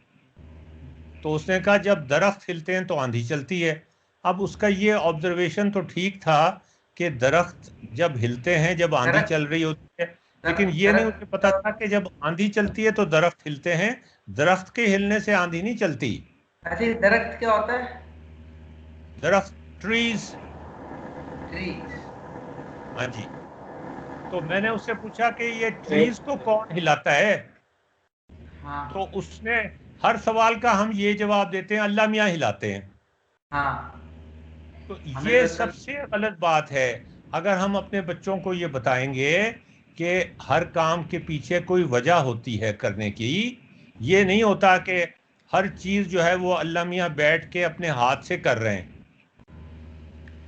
तो उसने कहा जब दरख्त हिलते हैं तो आंधी चलती है। अब उसका ये ऑब्जर्वेशन तो ठीक था कि दरख्त जब हिलते हैं, जब आंधी दरख्त चल रही होती है, लेकिन ये नहीं उसे पता था कि जब आंधी चलती है तो दरख्त हिलते हैं। दरख्त के हिलने से आंधी नहीं चलती। अच्छा, ये दरख्त क्या होता है? दरख्त, ट्रीज। ट्रीज। हाँ जी। तो मैंने उससे पूछा कि ये ट्रीज को कौन हिलाता है? हाँ तो उसने, हर सवाल का हम ये जवाब देते हैं अल्लाह मियाँ हिलाते हैं। हाँ। तो हमें ये तो सर सबसे गलत बात है। अगर हम अपने बच्चों को ये बताएंगे कि हर काम के पीछे कोई वजह होती है करने की, ये नहीं होता कि हर चीज जो है वो अल्लाह मियाँ बैठ के अपने हाथ से कर रहे हैं।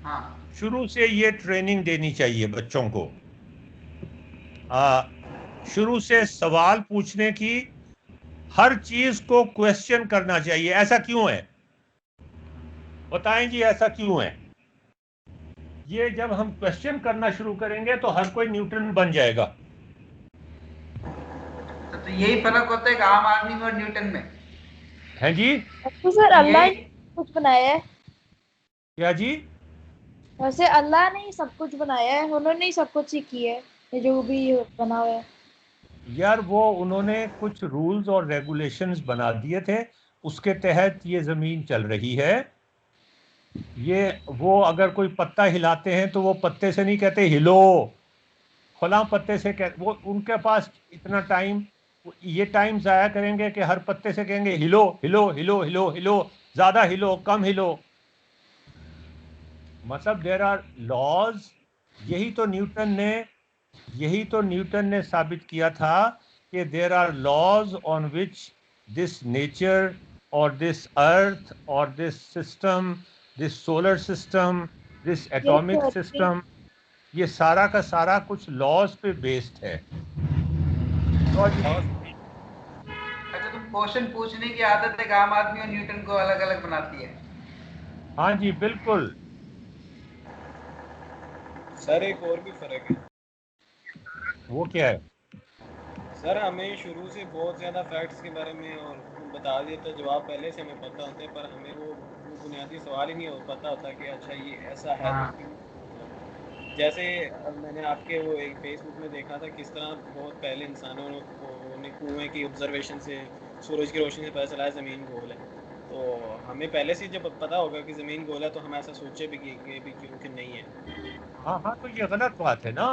हाँ शुरू से ये ट्रेनिंग देनी चाहिए बच्चों को। शुरू से सवाल पूछने की, हर चीज को क्वेश्चन करना चाहिए। ऐसा क्यों है? बताएं जी, ऐसा क्यों है? ये जब हम क्वेश्चन करना शुरू करेंगे तो हर कोई न्यूटन बन जाएगा। तो यही फर्क होता है कि आम आदमी में और न्यूटन में। है जी? तो सर तो अल्लाह यही। ही कुछ बनाया है। क्या जी? वैसे अल्लाह ने ही सब कुछ बनाया है, उन्होंने ही सब कुछ ही किया है, ये जो भी बना हुआ है। यार वो उन्होंने कुछ रूल्स और रेगुलेशंस बना दिए थे, उसके तहत ये जमीन चल रही है। ये, वो अगर कोई पत्ता हिलाते हैं तो वो पत्ते से नहीं कहते हिलो, फलां पत्ते से कह, वो उनके पास इतना टाइम, ये टाइम जाया करेंगे कि हर पत्ते से कहेंगे हिलो हिलो हिलो हिलो हिलो, ज्यादा हिलो कम हिलो। मतलब देयर आर लॉज। यही तो न्यूटन ने यही तो न्यूटन ने साबित किया था कि there are laws on which this nature और दिस अर्थ और this system, this solar system, this ये एटॉमिक तो सिस्टम, ये सारा का सारा कुछ लॉज पे बेस्ड है। अच्छा, तुम क्वेश्चन पूछने की आदत है आम आदमी और न्यूटन को अलग अलग बनाती है। हाँ जी, बिल्कुल। सर एक और भी फर्क है। वो क्या है? सर हमें शुरू से बहुत ज़्यादा फैक्ट्स के बारे में और बता दिया था, जवाब पहले से हमें पता होते हैं, पर हमें वो बुनियादी सवाल ही नहीं पता होता कि अच्छा ये ऐसा है हाँ। तो क्यों, मतलब जैसे मैंने आपके वो एक फेसबुक में देखा था किस तरह बहुत पहले इंसानों ने कुएं की ऑब्जर्वेशन से सूरज की रोशनी से पता चला ज़मीन गोल है। तो हमें पहले से जब पता होगा कि ज़मीन गोल है तो हम ऐसा सोचे भी कि क्योंकि नहीं है। हाँ हाँ, तो ये गलत बात है ना।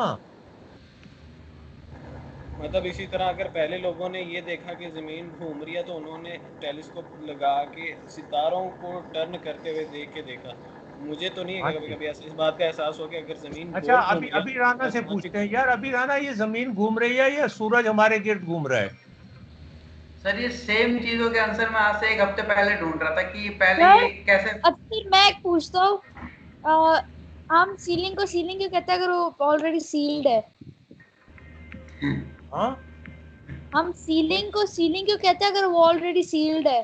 मतलब इसी तरह अगर पहले लोगों ने ये देखा कि ज़मीन घूम रही है तो उन्होंने टेलीस्कोप लगा के सितारों को टर्न करते हुए देख के देखा। मुझे तो नहीं हाँ है कभी जी। कभी ऐसा इस बात का एहसास हो कि अगर ज़मीन अच्छा, गोल घूम अभी रही है अभी तो राना से आसमान भी पूछते हैं, यार अभी राना, ये जमीन घूम रही है या सूरज हमारे गिर्द घूम रहा है? सर ये सेम चीजों के आंसर मैं आज से एक हफ्ते पहले ढूंढ रहा था कि पहले सर ये कैसे। अब फिर मैं एक पूछता हूँ, हम सीलिंग को सीलिंग क्यों कहते हैं अगर वो ऑलरेडी सील्ड है? हाँ, हम सीलिंग को सीलिंग क्यों कहते हैं अगर वो ऑलरेडी सील्ड है?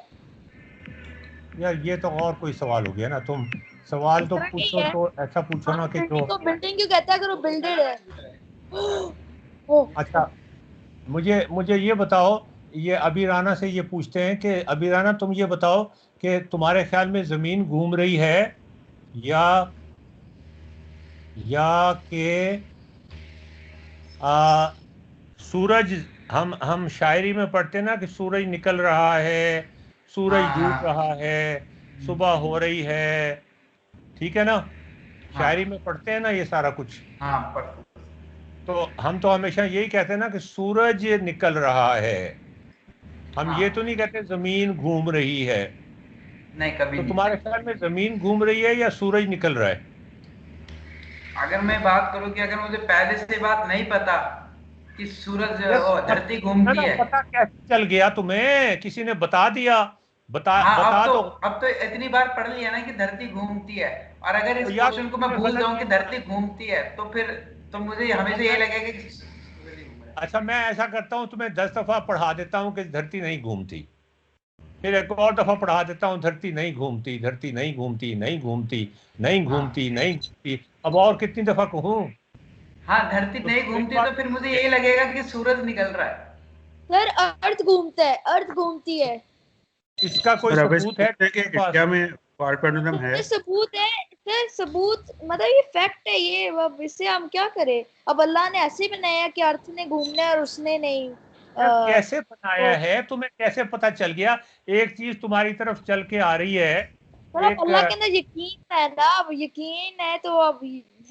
यार ये तो और कोई सवाल हो गया ना। तुम सवाल इस तो तरह का ही पूछो है। तो ऐसा पूछो हम ना कि बिल्डिंग जो। को बिल्डिंग क्यों कहते हैं अगर वो बिल्डेड है? ओ, अच्छा, मुझे मुझे ये बताओ, ये अभी राना से ये पूछते हैं कि अभी राना तुम ये बताओ कि तुम्हारे ख्याल में जमीन घूम रही है या कि आ, सूरज, हम शायरी में पढ़ते हैं ना कि सूरज निकल रहा है, सूरज हाँ डूब हाँ। रहा है, सुबह हो रही है, ठीक है ना? शायरी हाँ में पढ़ते हैं ना ये सारा कुछ। हाँ पर तो हम तो हमेशा यही कहते हैं ना कि सूरज निकल रहा है, हम ये तो हाँ नहीं कहते जमीन घूम रही है। नहीं कभी तो नहीं। तुम्हारे ख्याल में जमीन घूम रही है या सूरज निकल रहा है? अगर मैं बात करूं कि अगर मुझे पहले से बात नहीं पता कि सूरज यार ओ धरती ना घूमती ना, है। पता कैसे चल गया तुम्हें? किसी ने बता दिया? बता हाँ बता तो। अब तो इतनी बार पढ़ लिया ना कि धरती घूमती है। और अगर तो इस यार क्वेश्चन को मैं तुमने भूल गलत जाऊं कि चीज धरती घूमती है तो फिर तो मुझे तो हमेशा ये मैं लगेगा कि सूरज ही घूम रहा है। अच्छा, मैं ऐसा करता हूँ, तुम्हें 10 दफा पढ़ा देता हूँ कि धरती नहीं घूमती, फिर एक और दफा पढ़ा देता हूँ धरती नहीं घूमती, धरती नहीं घूमती, नहीं घूमती, नहीं हाँ घूमती, नहीं घूमती। अब और कितनी दफा कहूँ? हाँ धरती तो नहीं तुम एक घूमती बात तो फिर मुझे करोगे? यही लगेगा कि सूरज निकल रहा है। सर अर्थ घूमता है, अर्थ घूमती है। इसका कोई सर अब इस सबूत है पूछते हैं कि तुम्हारे पास? इंडिया में क्वाड्रेंटम है। सर सबूत है। सर सबूत मतलब ये फैक्ट है ये, अब इससे हम क्या करें? अब अल्लाह ने ऐसे ही बनाया कि अर्थ ने घूमना है और उसने नहीं। यार आ, कैसे बनाया तो है? तुम्हें कैसे पता चल गया? एक चीज तुम्हारी तरफ चल के आ रही है। सर अब एक अल्लाह के अंदर यकीन है ना, अब यकीन है तो अब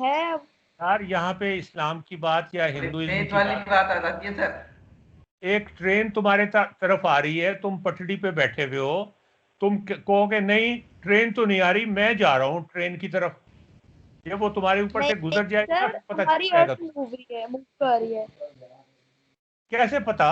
है अब। यार यहाँ पे इस्लाम की बात या थोड़ी हिंदुइज्म फेथ की वाली बात, बात आ जाती है सर। एक ट्रेन तुम्हारे तरफ आ रही है, तुम पटड़ी पे बैठे हुए हो, तुम कहोगे नहीं ट्रेन तो नहीं आ रही, मैं जा रहा हूँ ट्रेन की तरफ, ये वो तुम्हारे ऊपर से नहीं गुजर जाएगी ना, सर, फिर पता चल हमारी जाएगा अर्थ तुम्हें। मूव रही है, मूव कर रही है। कैसे पता?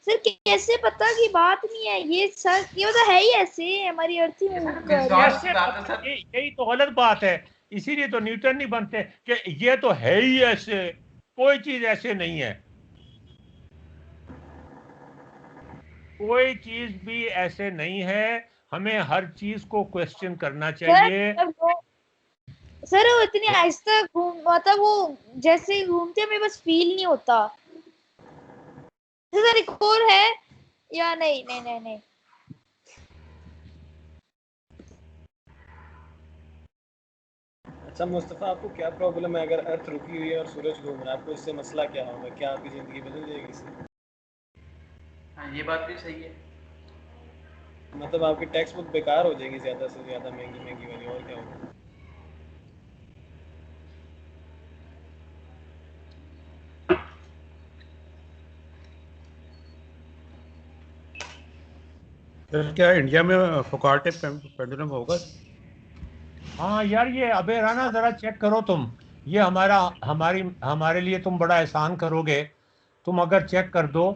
सर कैसे पता की बात नहीं है ये सर, ये तो है ही ऐसे, हमारी अर्थ ही ये मूव सर कर रही विश्वास है। की कैसे बात है पता? सर। यही तो गलत बात है। इसीलिए तो न्यूटन नहीं बनते कि ये तो है ही ऐसे, कोई चीज ऐसे नहीं है, कोई चीज भी ऐसे नहीं है। हमें हर चीज को क्वेश्चन करना सर चाहिए। जब वो सर वो इतनी आहिस्ता घूम मतलब वो जैसे घूमते हमें बस फील नहीं होता। सर एक और है या नहीं? नहीं नहीं नहीं। अच्छा मुस्तफ़ा, आपको क्या प्रॉब्लम है अगर अर्थ रुकी हुई है और सूरज घूम रहा है? आपको इससे मसला क्या होगा? क्या आपकी ज़िंदगी बदल जाएगी इससे? हाँ ये बात भी सही है। मतलब आपकी टेक्स्ट बुक बेकार हो जाएगी ज़्यादा से ज़्यादा महंगी महंगी वाली, और क्या होगा? सर क्या इंडिया में फोकार्टे पेंडुलम होगा? हाँ यार, ये अबे राना जरा चेक करो तुम, ये हमारे लिए तुम बड़ा एहसान करोगे, तुम अगर चेक कर दो।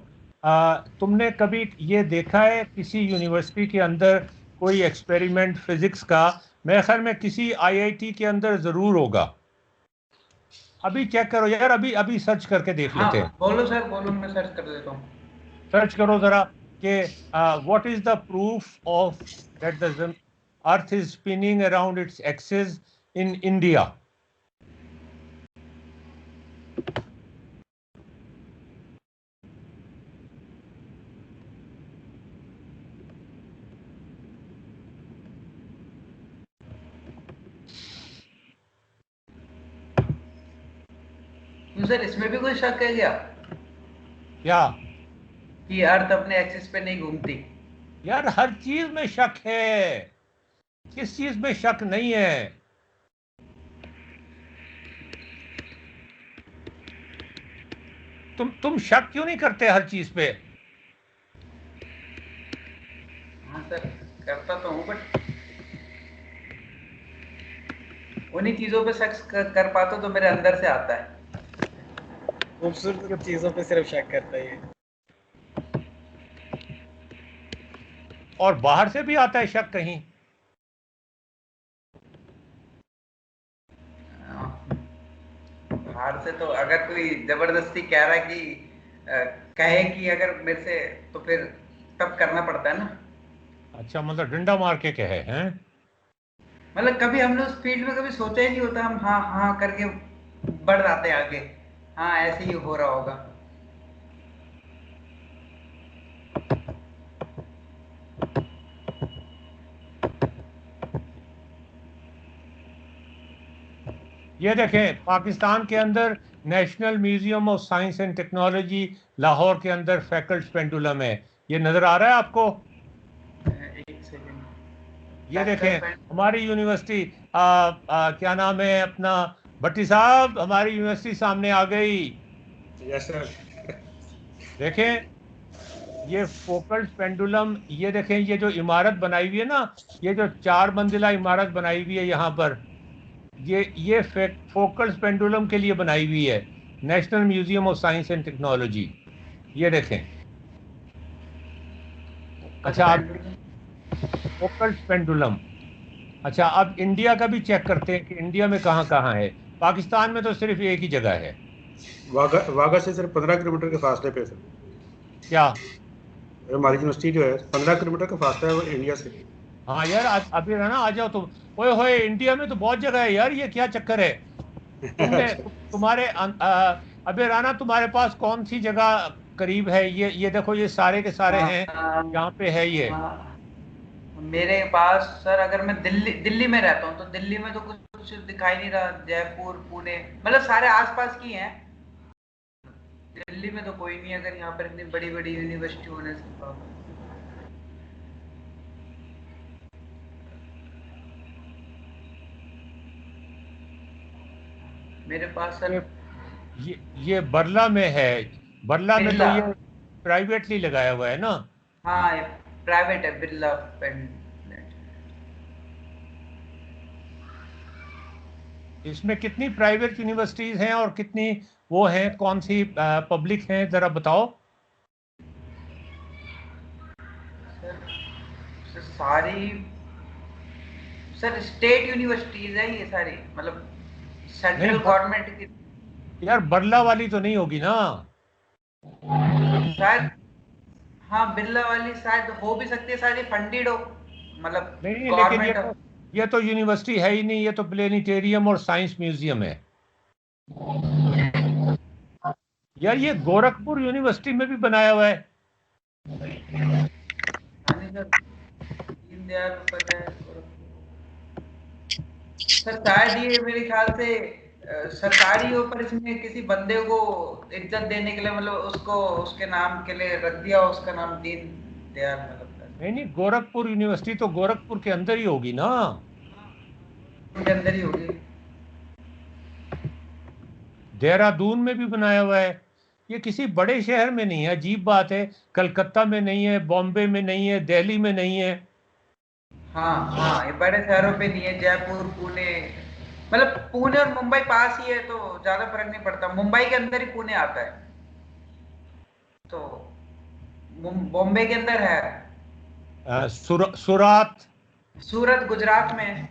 तुमने कभी ये देखा है किसी यूनिवर्सिटी के अंदर कोई एक्सपेरिमेंट फिजिक्स का? मेरे ख्याल में किसी आईआईटी के अंदर जरूर होगा। अभी चेक करो यार, अभी अभी सर्च करके देख हाँ लेते हैं। बोलो सर बोलो मैं सर्च कर देता हूँ। सर्च करो जरा कि what is the proof of that the earth is spinning around its axis in India. Sir इसमें भी कोई शक है क्या क्या कि अर्थ अपने एक्सिस पे नहीं घूमती? यार, हर चीज में शक है, किस चीज में शक नहीं है? तुम शक क्यों नहीं करते हर चीज पे? हाँ सर, करता तो हूँ, बट उन्हीं चीजों पे शक कर पाता तो मेरे अंदर से आता है। खूबसूरत चीजों पे सिर्फ शक करता है ये। और बाहर से भी आता है शक कहीं? बाहर से तो अगर कोई जबरदस्ती कह रहा है कि कहे कि अगर मेरे से, तो फिर तब करना पड़ता है ना। अच्छा, मतलब डंडा मार के कहे हैं? मतलब कभी हमने उस फील्ड में कभी सोचा ही नहीं होता, हम हाँ हाँ करके बढ़ जाते हैं आगे, हाँ ऐसे ही हो रहा होगा। ये देखें, पाकिस्तान के अंदर national museum of science and technology Lahore के अंदर फैकल्ट पेंडुलम है। ये नजर आ रहा है आपको? एक सेकंड, ये देखें, हमारी यूनिवर्सिटी क्या नाम है अपना, भट्टी साहब, हमारी यूनिवर्सिटी सामने आ गई। Yes sir. देखें, ये फोकल्ड पेंडुलम, ये देखें, ये जो इमारत बनाई हुई है ना, ये जो 4 मंजिला इमारत बनाई हुई है यहाँ पर, ये फोकल्ड पेंडुलम के लिए बनाई हुई है, national museum of science and technology. ये देखें। अच्छा, आप फोकल्ड पेंडुलम, अच्छा, अब इंडिया का भी चेक करते हैं कि इंडिया में कहाँ कहाँ है। पाकिस्तान में तो सिर्फ एक ही जगह है। वाघा से सिर्फ 15 किलोमीटर के फासले पे सर। क्या? हमारी यूनिवर्सिटी जो है 15 किलोमीटर का फासला है वो इंडिया से। हाँ यार, अभी है ना, आ जाओ तुम। ओए होए, इंडिया में तो बहुत जगह है यार, ये क्या चक्कर है? तुम्हारे अबे राना, तुम्हारे पास कौन सी जगह करीब है? ये देखो, ये सारे के सारे हैं यहाँ पे है ये। मेरे पास सर, अगर मैं दिल्ली में रहता हूँ तो दिल्ली में तो कुछ दिखाई नहीं रहा। जयपुर, पुणे, मतलब सारे आसपास की हैं। दिल्ली में तो कोई नहीं, अगर यहाँ पर इतनी बड़ी बड़ी यूनिवर्सिटी होने से। मेरे पास सर ये बरला में है। बरला में तो बिरला, ये प्राइवेटली लगाया हुआ है ना? हाँ प्राइवेट है, बिरला पेन। इसमें कितनी प्राइवेट यूनिवर्सिटीज हैं और कितनी वो हैं, कौन सी पब्लिक हैं, जरा बताओ। सर सारी सर स्टेट यूनिवर्सिटीज है ये सारी, मतलब सेंट्रल गवर्नमेंट की। यार, बरला वाली तो नहीं होगी ना? शायद, हाँ बिरला वाली शायद हो भी सकती है, शायद फंडेड हो, मतलब नहीं, लेकिन गवर्नमेंट। ये तो यूनिवर्सिटी है ही नहीं, ये तो प्लेनेटेरियम और साइंस म्यूजियम है। यार, ये गोरखपुर यूनिवर्सिटी में भी बनाया हुआ है। सर शायद ये मेरे ख्याल से सरकारी हो, पर इसमें किसी बंदे को इज्जत देने के लिए, मतलब उसको उसके नाम के लिए रख दिया, उसका नाम दीन दयाल, मतलब नहीं, गोरखपुर यूनिवर्सिटी तो गोरखपुर के अंदर ही होगी ना? उनके अंदर ही होगी। देहरादून में भी बनाया हुआ है। ये किसी बड़े शहर में नहीं है, अजीब बात है। कलकत्ता में नहीं है, बॉम्बे में नहीं है, दिल्ली में नहीं है। हाँ हाँ, ये बड़े शहरों पे नहीं है। जयपुर, पुणे, मतलब पुणे और मुंबई पास ही है तो ज्यादा फर्क नहीं पड़ता। मुंबई के अंदर ही पुणे आता है, तो बॉम्बे के अंदर है। सूरत गुजरात में है।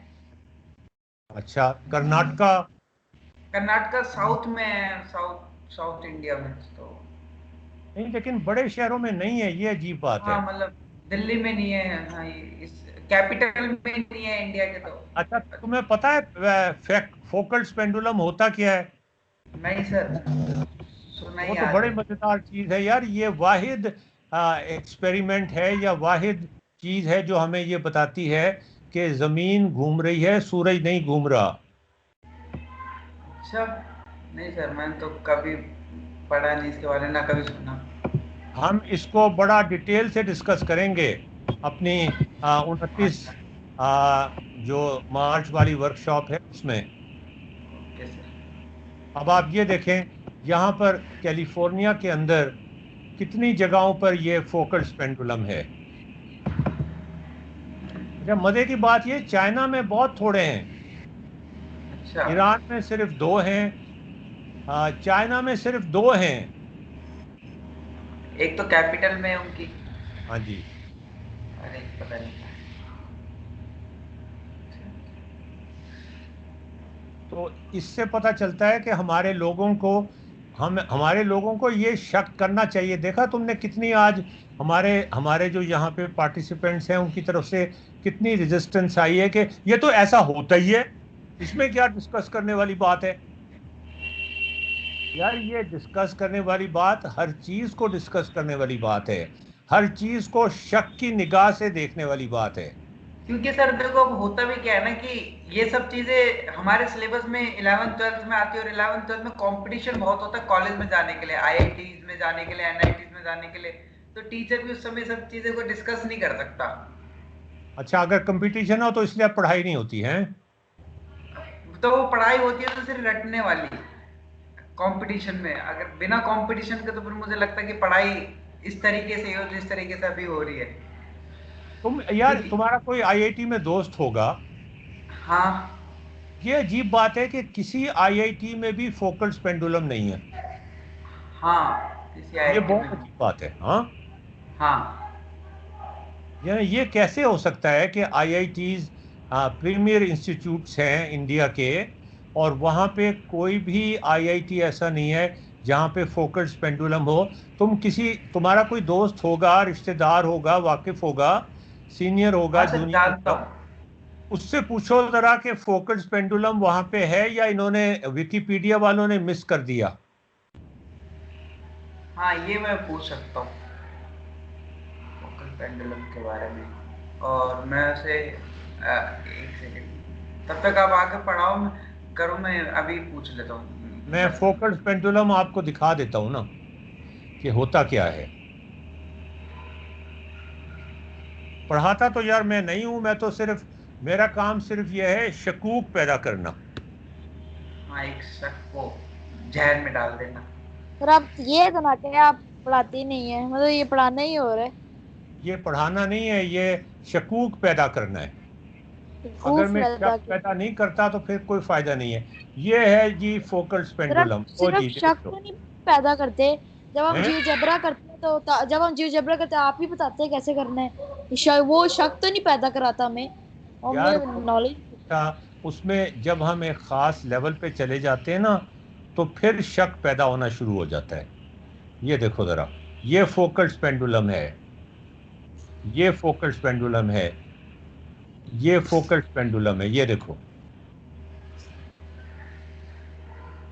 अच्छा, कर्नाटका साउथ में है, साउथ इंडिया में तो नहीं, लेकिन बड़े शहरों में नहीं है, ये अजीब बात है। हाँ, मतलब दिल्ली में नहीं है, हाँ इस कैपिटल में नहीं है इंडिया के तो। अच्छा, तुम्हें पता है फोकल्ड पेंडुलम होता क्या है? नहीं सर, सुना ही वो तो बड़ी मजेदार चीज है यार। ये वाहिद एक्सपेरिमेंट है या वाहिद चीज है जो हमें ये बताती है कि जमीन घूम रही है, सूरज नहीं घूम रहा। अच्छा, नहीं सर, मैंने तो कभी पढ़ा नहीं इसके बारे में, ना कभी सुना। हम इसको बड़ा डिटेल से डिस्कस करेंगे अपनी 29 अच्छा, जो मार्च वाली वर्कशॉप है उसमें। Okay sir. अब आप ये देखें, यहाँ पर कैलिफोर्निया के अंदर कितनी जगहों पर ये फोकस पेंडुलम है। अच्छा, मजे की बात ये, चाइना में बहुत थोड़े हैं, अच्छा, ईरान में सिर्फ 2 हैं, चाइना में सिर्फ 2 हैं। एक तो कैपिटल में है उनकी। हाँ जी। अरे पता नहीं। तो इससे पता चलता है कि हमारे लोगों को ये शक करना चाहिए। देखा तुमने कितनी आज हमारे हमारे जो यहाँ पे पार्टिसिपेंट्स हैं उनकी तरफ से कितनी रेजिस्टेंस आई है कि ये तो ऐसा होता ही है, इसमें क्या डिस्कस करने वाली बात है। यार ये डिस्कस करने वाली बात, हर चीज को डिस्कस करने वाली बात है, हर चीज को शक की निगाह से देखने वाली बात है। क्योंकि सर देखो, अब होता भी क्या है ना कि ये सब चीजें हमारे सिलेबस में 11th 12th में आती है, और 11th 12th में कंपटीशन बहुत होता है कॉलेज में जाने के लिए, आईआईटीज में जाने के लिए, एनआईटीज में जाने के लिए। तो टीचर भी उस समय सब चीजें को डिस्कस नहीं कर सकता। अच्छा, अगर कंपटीशन हो तो इसलिए अब पढ़ाई नहीं होती है। तो वो पढ़ाई होती है तो सिर्फ रटने वाली। कंपटीशन में अगर बिना कंपटीशन के, तो फिर मुझे लगता है कि पढ़ाई इस तरीके से हो जिस तरीके से अभी हो रही है। यार क्योंकि तुम्हारा कोई आईआईटी में दोस्त होगा, हाँ, ये अजीब बात है कि किसी आईआईटी में भी फोकस्ड पेंडुलम नहीं है। हाँ, किसी ये आईआईटी में। बहुत अजीब बात है। हाँ, हाँ, यानी ये कैसे हो सकता है कि आईआईटीज प्रीमियर इंस्टीट्यूट्स हैं इंडिया के, और वहाँ पे कोई भी आईआईटी ऐसा नहीं है जहाँ पे फोकस्ड पेंडुलम हो। तुम्हारा कोई दोस्त होगा, रिश्तेदार होगा, वाकिफ होगा, सीनियर होगा, हाँ सर, जूनियर जानता होगा, हूँ। उससे पूछो जरा कि फोकस्ड पेंडुलम वहाँ पे है या इन्होंने विकिपीडिया वालों ने मिस कर दिया। हाँ, ये मैं पूछ सकता हूँ फोकल पेंडुलम के बारे में। और मैं उसे एक सेकेंड, तब तक आप आगे पढ़ाओ, मैं अभी पूछ लेता हूँ। मैं फोकस्ड पेंडुलम आपको दिखा देता हूँ ना कि होता क्या है। पढ़ाता तो यार मैं नहीं हूं, मैं तो सिर्फ, मेरा काम सिर्फ यह है शकूक पैदा करना। हाँ, एक शक को जहर में डाल देना। पर आप ये तो ना कहें आप पढ़ाते ही नहीं है, मतलब ये पढ़ाना ही हो रहा है। ये पढ़ाना नहीं है, ये शकूक पैदा करना है। अगर बेवकूफ मैं शक पैदा पैदा कर। नहीं करता तो फिर कोई फायदा नहीं है। ये है जी फोकस्ड सर आप पेंडुलम। ओ सिर्फ जी शक देख लो। तो नहीं पैदा करते। जब हम हैं? जियोजेब्रा करते हैं तो जब हम जियोजेब्रा करते हैं आप ही बताते हैं कैसे करना है। वो शक तो नहीं पैदा कराता हमें, और यार हमें नॉलेज। उसमें जब हम एक खास लेवल पे चले जाते हैं ना, तो फिर शक पैदा होना शुरू हो जाता है। ये देखो जरा, ये फोकस्ड पेंडुलम है, ये फोकस्ड पेंडुलम है, ये फोकस्ड पेंडुलम है, ये देखो,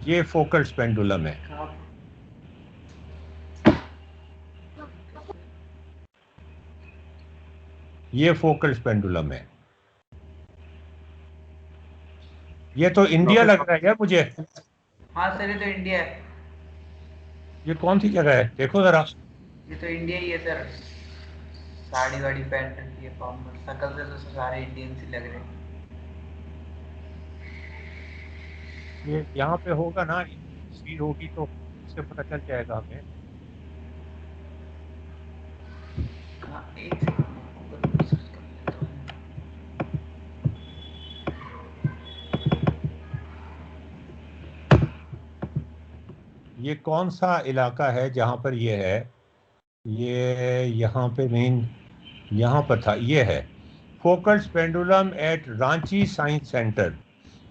ये फोकस्ड पेंडुलम है। ये फोकस्ड पेंडुलम है। ये तो इंडिया लग रहा है यार मुझे। हाँ सर, ये तो इंडिया है। ये कौन सी जगह है देखो जरा। ये तो इंडिया ही है सर। साड़ी वाड़ी पहन रखी है, फॉर्मल, शकल से तो सारे इंडियन ही लग रहे हैं। ये यहाँ पे होगा ना, तस्वीर होगी तो इससे पता चल जाएगा हमें। हाँ, एक सेकंड सर्च कर लेता हूँ। ये कौन सा इलाका है जहाँ पर ये है, ये यहाँ पे मेन, यहाँ पर था, ये है focused pendulum at Ranchi science centre.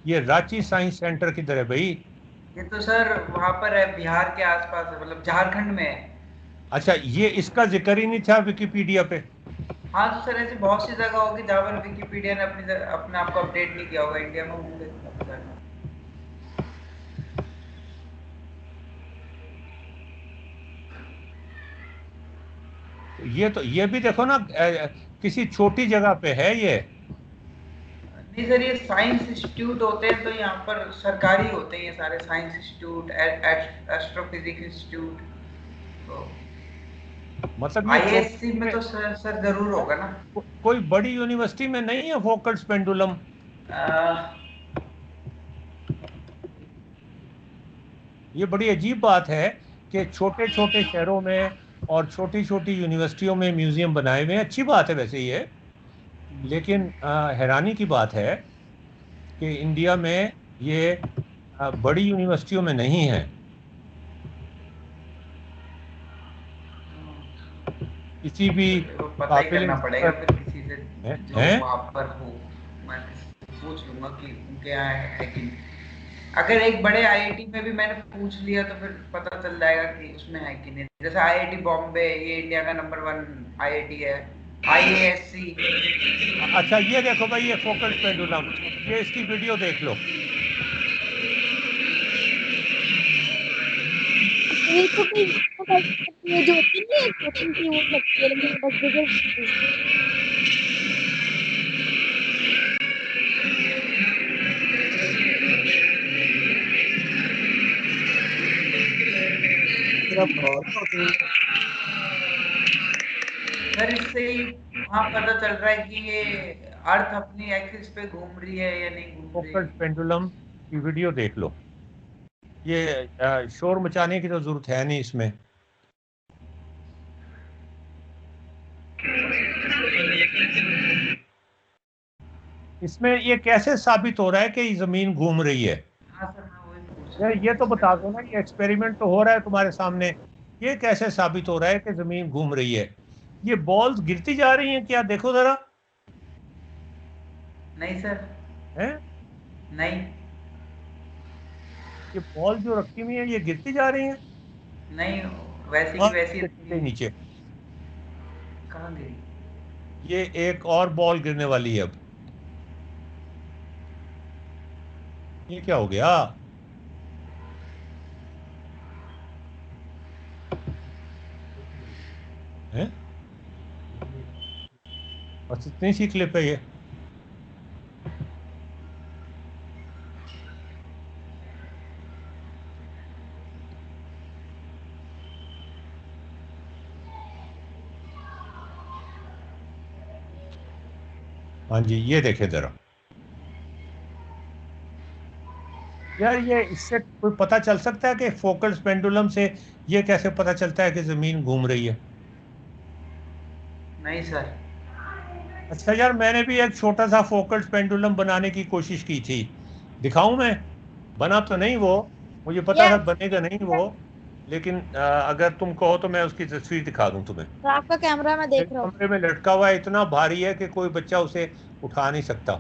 ये रांची साइंस सेंटर किधर है भाई? ये तो सर वहां पर है, बिहार के आसपास है, मतलब झारखंड में है। अच्छा, ये इसका जिक्र ही नहीं था विकिपीडिया पे। हाँ तो सर, ऐसी बहुत सी जगह होगी जहाँ पर विकिपीडिया ने अपने आप को अपडेट नहीं किया होगा। इंडिया में होंगे सब जगह। ये तो ये भी देखो ना, किसी छोटी जगह पे है ये। नहीं सर, ये साइंस इंस्टीट्यूट होते हैं तो यहाँ पर सरकारी होते हैं ये सारे, साइंस इंस्टीट्यूट, एस्ट्रोफिजिक्स इंस्टीट्यूट। तो मतलब ये आईएससी में तो सर जरूर होगा ना। कोई बड़ी यूनिवर्सिटी में नहीं है फोकस्ड पेंडुलम? ये बड़ी अजीब बात है कि छोटे छोटे शहरों में और छोटी छोटी यूनिवर्सिटियों में म्यूजियम बनाए हुए हैं। अच्छी बात है वैसे ये, लेकिन हैरानी की बात है कि इंडिया में ये बड़ी यूनिवर्सिटियों में नहीं है। किसी भी पता ही करना पड़ेगा फिर किसी से जो हैं? वहाँ पर हो, मैं पूछ लूंगा कि उनके यहाँ है कि नहीं। अगर एक बड़े आईआईटी में भी मैंने पूछ लिया तो फिर पता चल जाएगा कि उसमें है कि नहीं। जैसे आईआईटी बॉम्बे, ये इंडिया का नंबर 1 आईआईटी है। आईएएससी। अच्छा ये देखो भाई, ये फोकस्ड पेंडुलम, ये इसकी वीडियो देख लो। ये तो ये जो होती नहीं है, छोटी सी वो लगती है, लेकिन बस बिगड़ जाती है। सर इससे ही वहाँ पता चल रहा है कि ये अर्थ अपनी एक्सिस पे घूम रही है या नहीं घूम रही फोकस्ड है। पेंडुलम की वीडियो देख लो। ये शोर मचाने की तो जरूरत है नहीं इसमें। इसमें ये कैसे साबित हो रहा है कि जमीन घूम रही है? हाँ सर, मैं वही पूछ यार ये तो बता दो ना, ये एक्सपेरिमेंट तो हो रहा है तुम्हारे सामने, ये कैसे साबित हो रहा है कि जमीन घूम रही है? ये बॉल्स गिरती जा रही हैं क्या? देखो जरा। नहीं सर, हैं? नहीं ये बॉल जो रखी हुई है ये गिरती जा रही हैं? नहीं, वैसी की और वैसी गिरती नीचे। कहाँ गिरी? ये एक और बॉल गिरने वाली है अब। ये क्या हो गया? हैं? बस इतनी सी क्लिप है ये। हाँ जी, ये देखे जरा। यार ये इससे कोई पता चल सकता है कि फोकस्ड पेंडुलम से ये कैसे पता चलता है कि जमीन घूम रही है? नहीं सर। अच्छा यार, मैंने भी एक छोटा सा फोकस्ड पेंडुलम बनाने की कोशिश की थी, दिखाऊं मैं? बना तो नहीं वो, मुझे पता था बनेगा नहीं वो, लेकिन अगर तुम कहो तो मैं उसकी तस्वीर दिखा दूं तुम्हें। आपका कैमरा मैं देख रहा हूँ। कमरे में लटका हुआ है, इतना भारी है कि कोई बच्चा उसे उठा नहीं सकता।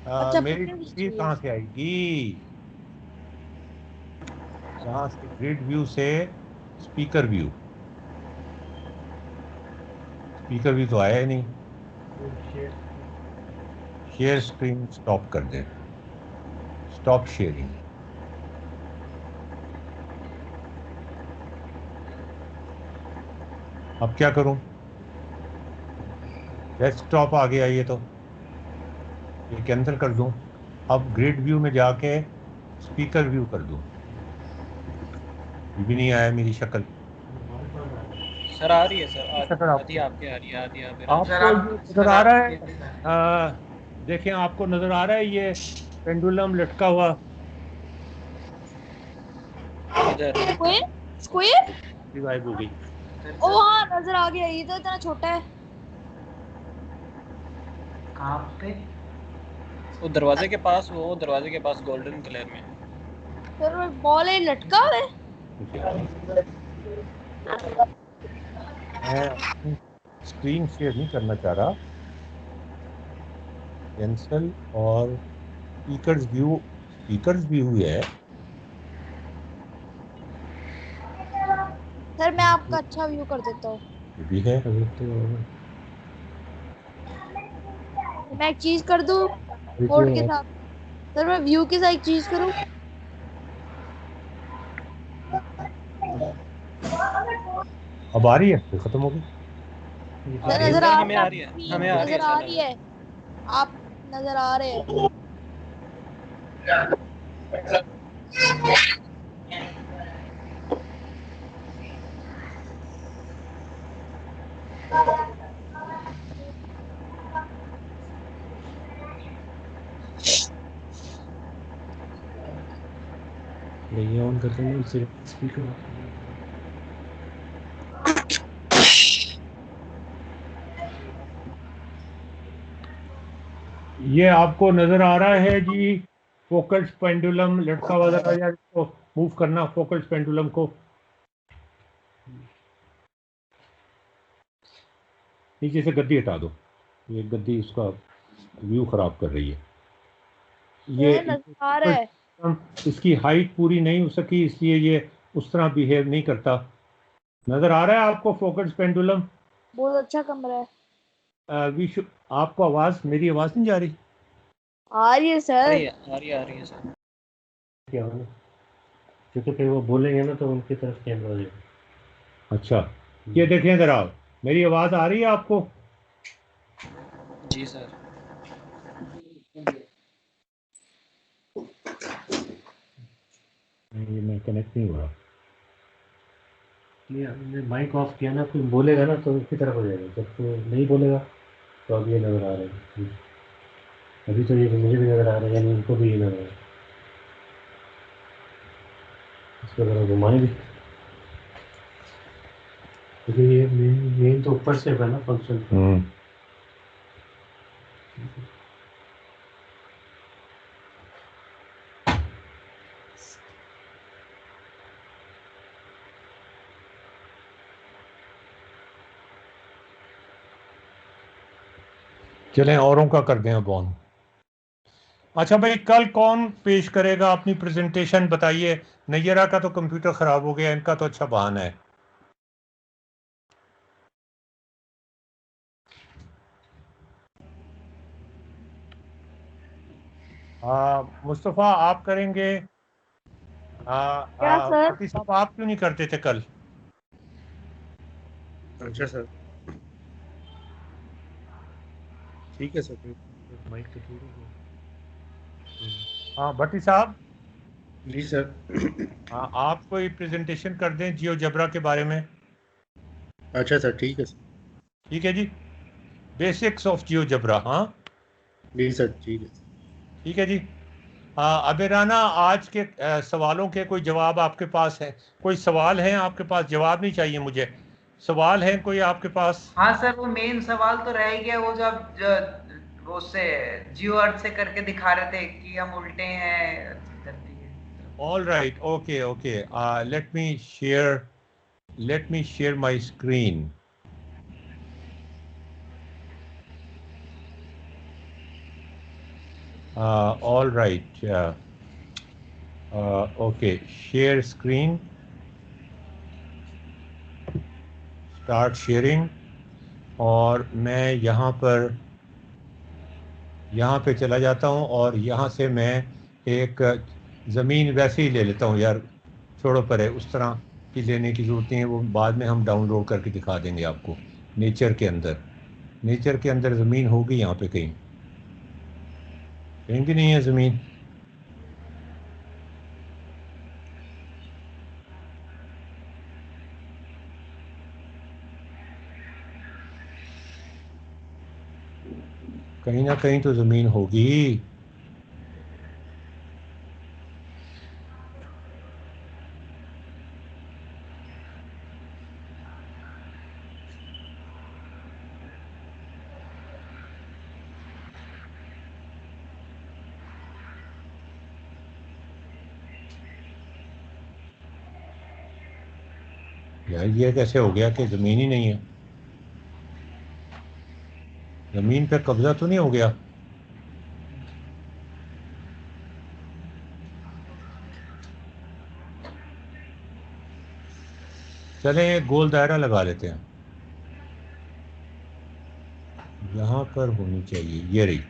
अच्छा, मेरी picture तस्वीर खींची है। कहाँ से आएगी? यहाँ से ग्रिड व्यू से स्पीकर व्यू। स्पीकर व्यू तो आया ही नहीं। शेयर स्क्रीन स्टॉप कर दे, स्टॉप शेयरिंग। अब क्या करूं? डेस्कटॉप आ गया, ये तो ये कैंसिल कर दूं। अब ग्रिड व्यू में जाके स्पीकर व्यू कर दूं। ये भी नहीं आया मेरी शक्ल। सर आ रही है सर, शक्ल आधी आपके आ रही है, आधी आप आपको नजर आ रहा है? देखें, आपको नजर आ रहा है ये पेंडुलम लटका हुआ इधर। स्क्वायर रिवाइव हो गई। ओ हाँ, नजर आ गया। ये तो इतना छोटा है। कहाँ पे? वो दरवाजे के पास, वो दरवाजे के पास गोल्डन कलर में। फिर वो बॉल है लटका हुआ है। मैं स्क्रीन शेयर नहीं करना चाह रहा। कैंसल और स्पीकर्स व्यू है। सर मैं आपका अच्छा व्यू कर देता हूँ। ये भी है तो मैं एक चीज कर दूँ मोड के साथ। सर मैं व्यू के साथ एक चीज करूँ। अब आ रही है? तो खत्म हो गई। सर नजर आ हमें आ रही है, हमें आ रही है, नजर आ रही है। आप नजर आ रहे हैं। ये ऑन करते हैं इससे स्पीकर। ये आपको नजर आ रहा है जी फोकल्स पेंडुलम लटका हुआ जरा यार, इसको मूव करना फोकल्स पेंडुलम को। नीचे से गद्दी हटा दो, ये गद्दी उसका व्यू खराब कर रही है। ये नजर आ रहा है। इसकी हाइट पूरी नहीं हो सकी इसलिए ये उस तरह बिहेव नहीं करता। नजर आ रहा है आपको फोकल्स पेंडुलम? बहुत अच्छा कमरा है। आपको आवाज, मेरी आवाज नहीं जा रही? आ रही है आ सर। रही है सर। क्या होगा, क्योंकि फिर वो बोलेंगे ना तो उनकी तरफ कैमरा हो जाएगा। अच्छा, ये देखें जरा, मेरी आवाज आ रही है आपको? जी सर। ये मैं कनेक्ट नहीं हो रहा। ये हमने माइक ऑफ किया ना, कोई बोलेगा ना तो उनकी तरफ हो जाएगा, जब तो नहीं बोलेगा तो अब ये नज़र आ रहा है। अभी तो ये मुझे भी नज़र आ रहा है, यानी उनको भी ये नज़र आ रहा है। इसको ज़रा घुमाएं भी, क्योंकि ये मेन तो ऊपर से होगा ना फंक्शन। चलें औरों का कर दें अब ऑन। अच्छा भाई, कल कौन पेश करेगा अपनी प्रेजेंटेशन बताइए। नैयरा का तो कंप्यूटर खराब हो गया, इनका तो अच्छा बहाना है। मुस्तफ़ा आप करेंगे? क्या सर? पति साहब आप क्यों नहीं करते थे कल? अच्छा सर, ठीक है सर। माइक तो ठीक है। हाँ भट्टी साहब, जी सर। आप कोई प्रेजेंटेशन कर दें जियोजेब्रा के बारे में। अच्छा सर, ठीक है सर। ठीक है जी, बेसिक्स ऑफ जियोजेब्रा। हाँ जी सर, ठीक है। ठीक है जी। अबेराना, आज के सवालों के कोई जवाब आपके पास है? कोई सवाल है आपके पास? जवाब नहीं चाहिए मुझे, सवाल है कोई आपके पास? हाँ सर, वो मेन सवाल तो रह गया, वो वो उससे जियो अर्थ से करके दिखा रहे थे कि हम उल्टे हैं धरती के। All right, okay okay, let me share my screen. All right, okay, share screen, start sharing। और मैं यहाँ पे चला जाता हूँ और यहाँ से मैं एक ज़मीन वैसे ही ले लेता हूँ यार, छोड़ो परे, उस तरह की लेने की ज़रूरत नहीं है, वो बाद में हम डाउनलोड करके दिखा देंगे आपको। नेचर के अंदर ज़मीन होगी यहाँ पे कहीं भी नहीं है ज़मीन। कहीं ना कहीं तो ज़मीन होगी। यार ये कैसे हो गया कि ज़मीन ही नहीं है? ज़मीन पे कब्जा तो नहीं हो गया? चलें एक गोल दायरा लगा लेते हैं, यहाँ पर होनी चाहिए, ये रही,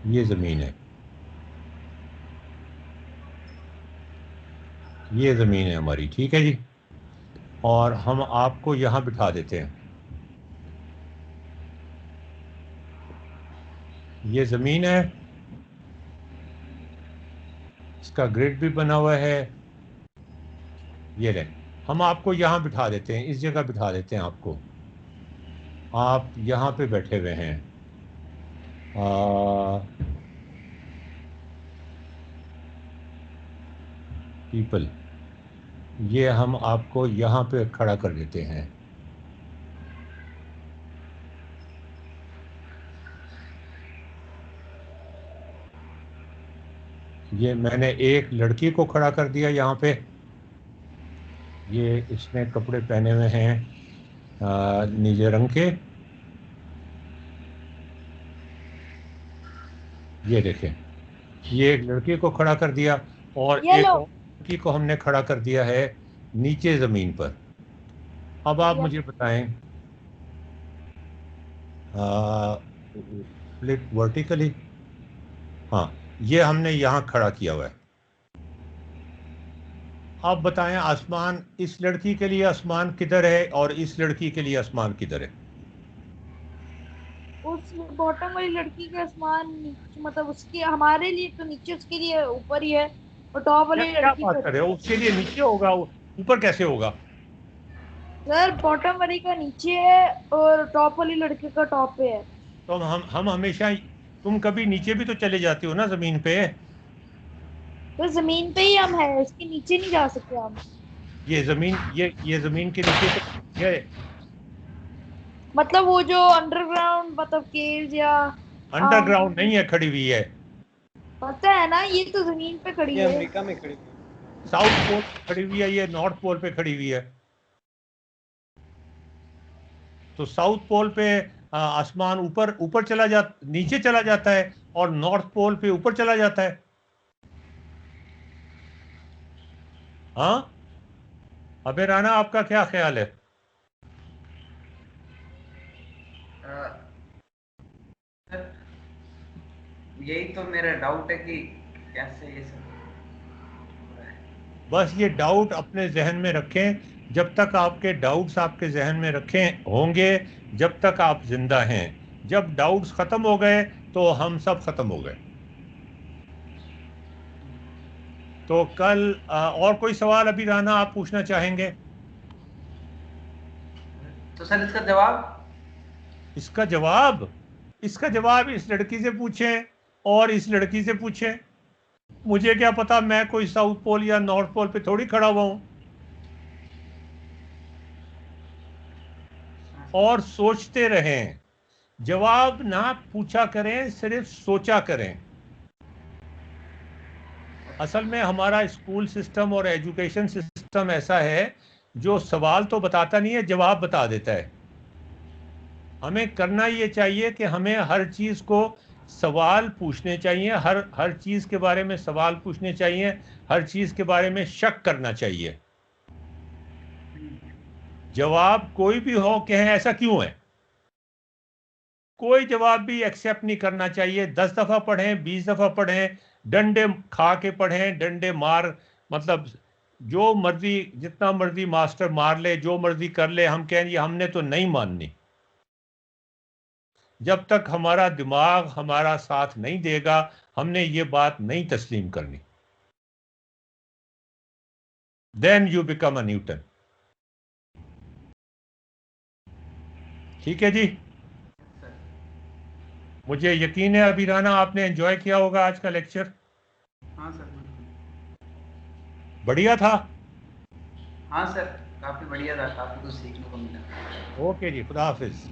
ये ज़मीन है, ये ज़मीन है हमारी। ठीक है जी, और हम आपको यहाँ बिठा देते हैं। ये ज़मीन है, इसका ग्रिड भी बना हुआ है। ये ले, हम आपको यहाँ बिठा देते हैं, इस जगह बिठा देते हैं आपको। आप यहाँ पे बैठे हुए हैं। पीपल, ये हम आपको यहाँ पे खड़ा कर देते हैं। ये मैंने एक लड़की को खड़ा कर दिया यहाँ पे। ये इसने कपड़े पहने हुए हैं नीले रंग के। ये देखें, ये एक लड़की को खड़ा कर दिया और ये एक लो। और लड़की को हमने खड़ा कर दिया है नीचे ज़मीन पर। अब आप मुझे बताएं, फ्लिप वर्टिकली, हाँ, ये हमने यहाँ खड़ा किया हुआ है। आप बताएं आसमान, इस लड़की के लिए आसमान किधर है और इस लड़की के लिए आसमान किधर है? उस बॉटम वाली लड़की का आसमान मतलब उसके हमारे लिए तो नीचे, उसके लिए ऊपर ही है, और टॉप क्या वाली क्या लड़की बात कर रहे हो? उसके लिए नीचे होगा, ऊपर कैसे होगा? सर बॉटम वाली का नीचे है और टॉप वाली लड़की का टॉप पे है। तो हम हमेशा, तुम कभी नीचे भी तो चले जाते हो ना ज़मीन पे। तो जमीन पे ही हम है, इसके नीचे नहीं जा सकते हम। ये ज़मीन, ये ज़मीन के नीचे तो ये मतलब वो जो अंडरग्राउंड मतलब केव्स या अंडरग्राउंड नहीं है, खड़ी हुई है। पता है ना, ये तो जमीन पे खड़ी ये है। अमेरिका में खड़ी थी। साउथ पोल पे खड़ी हुई है, ये नॉर्थ पोल पे खड़ी हुई है। तो साउथ पोल पे आसमान ऊपर ऊपर नीचे चला जाता है और नॉर्थ पोल पे ऊपर चला जाता है। हाँ, अबे राना, आपका क्या ख्याल है? सर यही तो मेरा डाउट है कि कैसे ये सब हो रहा है। बस ये डाउट अपने जहन में रखें। जब तक आपके डाउट्स आपके जहन में रखें होंगे, जब तक आप जिंदा हैं। जब डाउट्स खत्म हो गए तो हम सब खत्म हो गए। तो कल और कोई सवाल अभी राना आप पूछना चाहेंगे? तो सर इसका जवाब? इसका जवाब, इसका जवाब इस लड़की से पूछें और इस लड़की से पूछें। मुझे क्या पता, मैं कोई साउथ पोल या नॉर्थ पोल पे थोड़ी खड़ा हुआ हूं। और सोचते रहें, जवाब ना पूछा करें, सिर्फ सोचा करें। असल में हमारा स्कूल सिस्टम और एजुकेशन सिस्टम ऐसा है जो सवाल तो बताता नहीं है, जवाब बता देता है। हमें करना ये चाहिए कि हमें हर चीज़ को सवाल पूछने चाहिए, हर चीज़ के बारे में सवाल पूछने चाहिए, हर चीज़ के बारे में शक करना चाहिए। जवाब कोई भी हो, कहें ऐसा क्यों है, कोई जवाब भी एक्सेप्ट नहीं करना चाहिए। 10 दफ़ा पढ़ें, 20 दफ़ा पढ़ें, डंडे खा के पढ़ें, डंडे मार, मतलब जो मर्जी, जितना मर्जी मास्टर मार ले, जो मर्जी कर ले, हम कहें ये हमने तो नहीं माननी। जब तक हमारा दिमाग हमारा साथ नहीं देगा, हमने ये बात नहीं तस्लीम करनी। Then you become a Newton. ठीक है जी, मुझे यकीन है अभी राना आपने एंजॉय किया होगा आज का लेक्चर। हाँ सर, बढ़िया था। हाँ सर, काफी बढ़िया था, काफी कुछ सीखने को मिला। ओके जी, खुदा हाफिज।